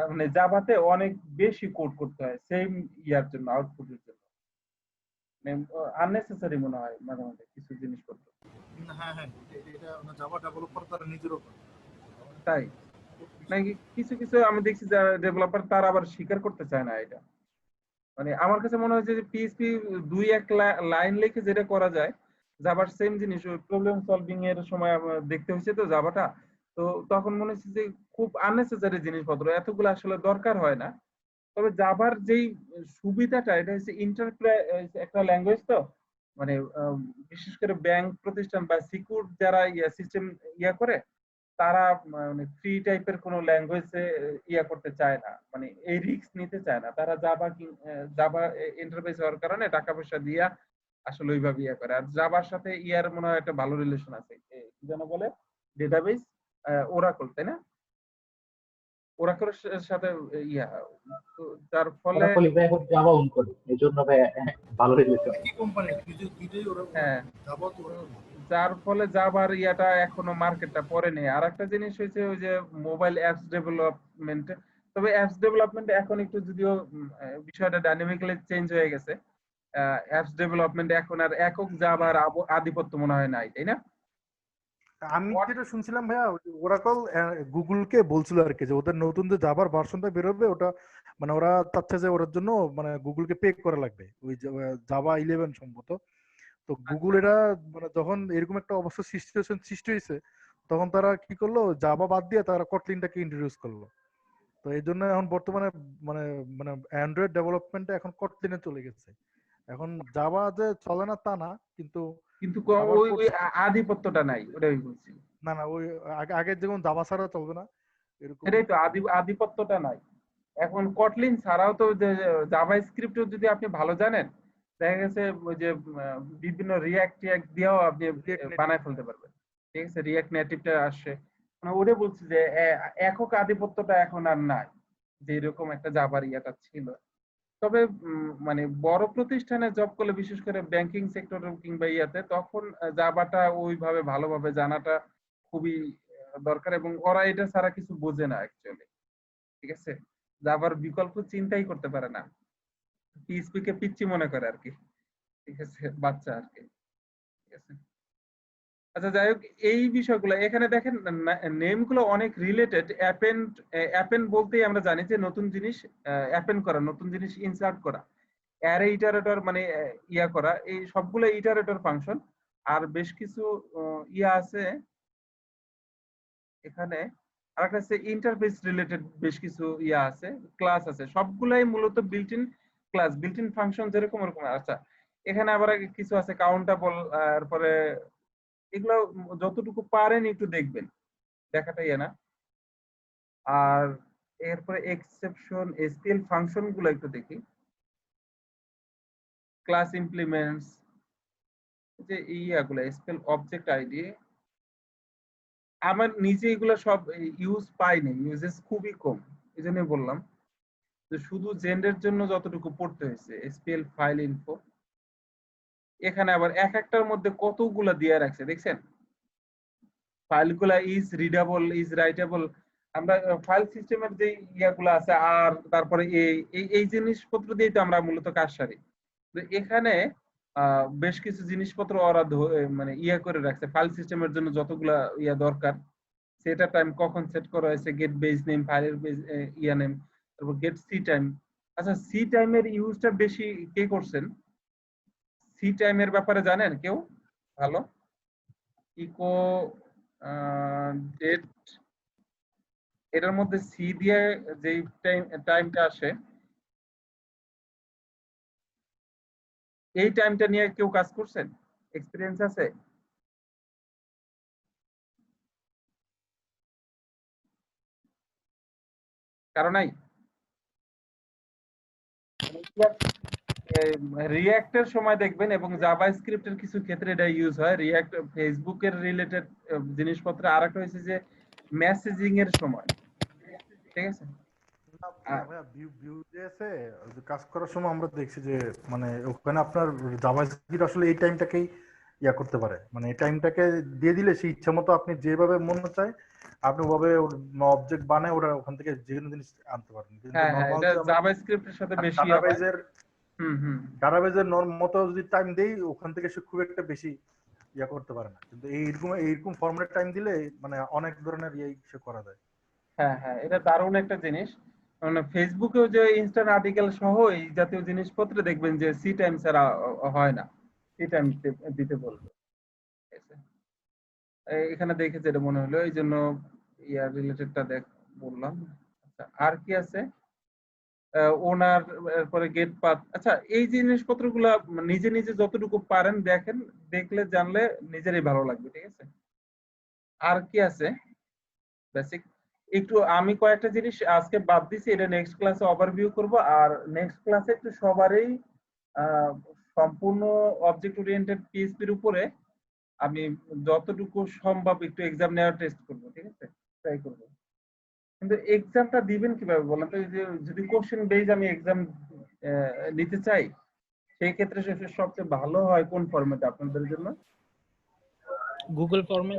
মানে জাভাতে অনেক বেশি কোড করতে হয় সেম ইয়ার জন্য, আউটপুটের জন্য। মানে আননেসেসারি মনে হয় মাঝে মাঝে কিছু জিনিসপত্র। হ্যাঁ হ্যাঁ, এটা জাভা ডেভেলপার তারা নিজেরও করে। তাই নাকি? কিছু কিছু আমি দেখছি যারা ডেভেলপার তারা আবার স্বীকার করতে চায় না এটা। মানে আমার কাছে মনে হয়েছে যে পিএইচপি দুই এক লাইন লিখে যেটা করা যায়, জাভার সেম জিনিস ওই প্রবলেম সলভিং এর সময় দেখতে হয়েছে তো জাভাটা, তো তখন মনে হচ্ছে যে খুব আননেসেসারি জিনিসপত্র, এতগুলো আসলে দরকার হয় না। তবে জাভার যেই সুবিধাটা, এটা হচ্ছে একটা ল্যাঙ্গুয়েজ তো, মানে বিশেষ করে ব্যাংক প্রতিষ্ঠান বা সিকিউর যারা সিস্টেম করে, তারা মানে ফ্রি টাইপের কোন ল্যাঙ্গুয়েজে করতে চায় না, মানে এই রিস্ক নিতে চায় না। তারা জাভা ইন্টারফেস হওয়ার কারণে টাকা পয়সা দিয়া আসলে ওইভাবে করে। আর জাভার সাথে ইয়ার মনে হয় একটা ভালো রিলেশন আছে, কি যেন বলে, ডেটাবেস, ওরাকল, তাই না? ওরাকলের সাথে ইয়া, তো যার ফলে জাভা অন করে, এজন্য ভালো রিলেশন। কি কোম্পানি দুইটাই ওরা হ্যাঁ, জাভা তো যার ফলে জাভার ইয়াটা এখনো মার্কেটটা পড়ে নেই। আর একটা জিনিস হয়েছে ওই যে মোবাইল অ্যাপস ডেভেলপমেন্ট, তবে অ্যাপস ডেভেলপমেন্ট এখন একটু যদিও বিষয়টা ডাইনামিক্যালি চেঞ্জ হয়ে গেছে। অ্যাপস ডেভেলপমেন্ট এখন আর একক জাভার আধিপত্য মনে হয় নাই, তাই না? আমি যেটা শুনছিলাম ভাইয়া, ওরাকল গুগলকে বলছিল আর কি যে ওদের নতুন যে জাভার ভার্সনটা বেরোবে, ওটা মানে ওরা চাচ্ছে যে ওটার জন্য মানে গুগলকে পে করা লাগবে, ওই জাভা 11 সম্ভবত। তো গুগল এটা মানে যখন এরকম একটা অবস্থা সৃষ্টি হয়েছে, তখন তারা কি করলো, জাভা বাদ দিয়ে তারা কটলিনটাকে ইন্ট্রোডিউস করলো। তো এই জন্য এখন বর্তমানে মানে মানে অ্যান্ড্রয়েড ডেভেলপমেন্টে এখন কটলিনে চলে গেছে। এখন জাভা যে চলে না তা না, কিন্তু কিন্তু ওই আধিপত্যটা নাই, ওটাই বলছি। না না, ওই আগে যেমন জাভা ছাড়া চলবে না এরকম। এটাই তো আধিপত্যটা নাই। এখন কটলিন ছাড়াও তো জাভা স্ক্রিপ্ট যদি আপনি ভালো জানেন, দেখা গেছে ওই যে বিভিন্ন রিয়াক্ট দিয়েও আপনি বানায় ফেলতে পারবেন, ঠিক আছে। রিয়াক্ট নেটিভটা আসছে, মানে ওটা বলছি যে একক আধিপত্যটা এখন আর নাই, যে এরকম একটা জাভার ইয়াটা ছিল। তবে মানে বড় প্রতিষ্ঠানে জব করলে, বিশেষ করে ব্যাংকিং সেক্টর কিংবা ইয়াতে, তখন জাভাটা ওইভাবে ভালোভাবে জানাটা খুবই দরকার, এবং ওরা এটা ছাড়া কিছু বোঝে না অ্যাকচুয়ালি, ঠিক আছে। জাভার বিকল্প চিন্তাই করতে পারে না, পিএইচপি কে পিচ্চি মনে করে আর কি, ঠিক আছে, বাচ্চা আর কি, ঠিক আছে। আচ্ছা যাই হোক, এই বিষয়গুলো এখানে দেখেন, নেম গুলো অনেক রিলেটেড। অ্যাপেন্ড বলতেই আমরা জানি যে নতুন জিনিস অ্যাপেন্ড করা, নতুন জিনিস ইনসার্ট করা। অ্যারে ইটারেটর মানে ইয়া করা, এই সবগুলো ইটারেটর ফাংশন। আর বেশ কিছু ইয়া আছে এখানে, আর একটা হচ্ছে ইন্টারফেস রিলেটেড বেশ কিছু ইয়া আছে, ক্লাস আছে, সবগুলাই মূলত built in class, built in function যেরকম ওরকম। আচ্ছা এখানে আবার কিছু আছে কাউন্টেবল, তারপরে এগুলো যতটুকু পারেন একটু দেখবেন, দেখাটা ইয়ে না। আর এরপরে এক্সেপশন, এসকিউএল ফাংশন গুলো একটু দেখি, ক্লাস ইমপ্লিমেন্টস, যে ইয়াগুলো এসকিউএল অবজেক্ট আইডি, আমার নিজে এগুলো সব ইউজ পাইনি, ইউজেস খুবই কম, এই জন্য বললাম যে শুধু জেন্ডের জন্য যতটুকু পড়তে হয়েছে এসকিউএল ফাইল ইনফো। এখানে আবার এক একটার মধ্যে কতগুলা দিয়ে রাখছে দেখছেন, ফাইলগুলা ইজ রিডেবল, ইজ রাইটেবল। আমরা ফাইল সিস্টেমের যে ইয়াগুলো আছে, আর তারপরে এই জিনিসপত্র দিয়ে তো আমরা মূলত কাজ সারি। তো এখানে বেশ কিছু জিনিসপত্র ওরা মানে ইয়া করে রাখছে, ফাইল সিস্টেমের জন্য যতগুলা ইয়া দরকার, সেটা টাইম কখন সেট করা হয়েছে, গেট বেস নেম, ফাইলের বেস ইয়া নেম, তারপর গেট সি টাইম। আচ্ছা সি টাইমের ইউজটা বেশি কে করছেন? সি টাইমের ব্যাপারে জানেন কেউ ভালো? ইকো ডেট, এটার মধ্যে সি দিয়ে যে টাইমটা আসে, এই টাইমটা নিয়ে কেউ কাজ করছেন? এক্সপিরিয়েন্স আছে? কারণ নাই। রিঅ্যাক্টের সময় দেখবেন, এবং জাভা স্ক্রিপ্টের কিছু ক্ষেত্রে এটা ইউজ হয়। রিঅ্যাক্ট ফেসবুকের রিলেটেড জিনিসপত্র। আর একটা হয়েছে যে মেসেজিং এর সময়, ঠিক আছে। ভিউজেসে কাজ করার সময় আমরা দেখছি যে মানে ওখানে আপনার জাভাস্ক্রিপ্ট আসলে এই টাইমটাকেই ইয়া করতে পারে, মানে এই টাইমটাকে দিয়ে দিলে সেই ইচ্ছা মতো আপনি যেভাবে মনে চায় আপনি ওভাবে অবজেক্ট বানায় ওটা ওখান থেকে যে কোনো জিনিস আনতে পারেন। কিন্তু নরমাল এটা জাভাস্ক্রিপ্টের সাথে বেশি ডাটাবেজের ডাটাবেজের নরম মতো যদি টাইম দেই ওখান থেকে সে খুব একটা বেশি ইয়া করতে পারে না। কিন্তু এইরকম ফরম্যাটে টাইম দিলে মানে অনেক ধরনের ইয়ে করা যায়। হ্যাঁ, এটা দারুণ একটা জিনিস। মানে ফেসবুকেও যে ইনস্ট্যান্ট আর্টিকেল সহ এই জাতীয় জিনিসপত্র দেখবেন যে সি টাইম ছাড়া হয় না, সি টাইম দিতে বলবে। এখানে দেখে যেটা মনে হলো, এই জন্য ইয়ার রিলেটেডটা বললাম। আচ্ছা আর কি আছে? ওনার, পরে গেট পাথ। আচ্ছা এই জিনিসপত্রগুলা নিজে নিজে যতটুকু পারেন দেখেন, দেখলে জানলে নিজেরই ভালো লাগবে, ঠিক আছে। আর কি আছে বেসিক? একটু আমি কয়েকটা জিনিস আজকে বাদ দিছি, এটা নেক্সট ক্লাসে ওভারভিউ করব। আর নেক্সট ক্লাসে একটু সবারই সম্পূর্ণ অবজেক্ট ওরিয়েন্টেড পিএইচপির উপরে আমি যতটুকু সম্ভব একটু এক্সাম নেওয়ার টেস্ট করব, ঠিক আছে, ট্রাই করব। কিন্তু এক্সামটা দিবেন কিভাবে বলেন তো? যদি কোশ্চেন বেজ আমি এক্সাম নিতে চাই, সেই ক্ষেত্রে সবচেয়ে ভালো হয় কোন ফরম্যাটে আপনাদের জন্য? গুগল ফর্মে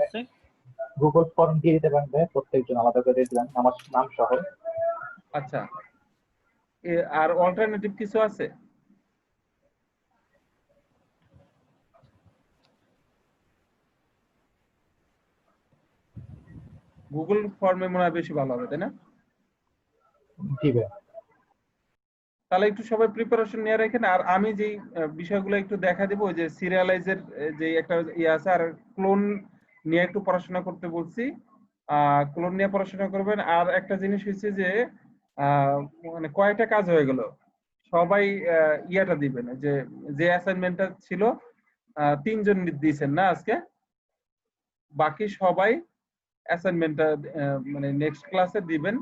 গুগল ফর্ম দিয়ে দিতে পারবে, প্রত্যেকজন আলাদা করে দিলাম আমার নাম সহ। আচ্ছা আর অল্টারনেটিভ কিছু আছে? গুগল ফর্মে মনে হয় বেশি ভালো হবে, তাই না? জি ভাই। তাহলে একটু সবাই প্রিপারেশন নিয়ে রাখেন। আর আমি যে বিষয়গুলো একটু দেখা দেবো, যে সিরিয়ালাইজের যে একটা ইয়ে আছে, আর ক্লোন নিয়ে একটু পড়াশোনা করতে বলছি, ক্লোন নিয়ে পড়াশোনা করবেন। আর একটা জিনিস হচ্ছে যে মানে কয়টা কাজ হয়ে গেল, সবাই ইয়াটা দিবেন, যে যে অ্যাসাইনমেন্টটা ছিল 3 জন দিয়েছেন না আজকে, বাকি সবাই অ্যাসাইনমেন্টটা মানে নেক্সট ক্লাসে দিবেন।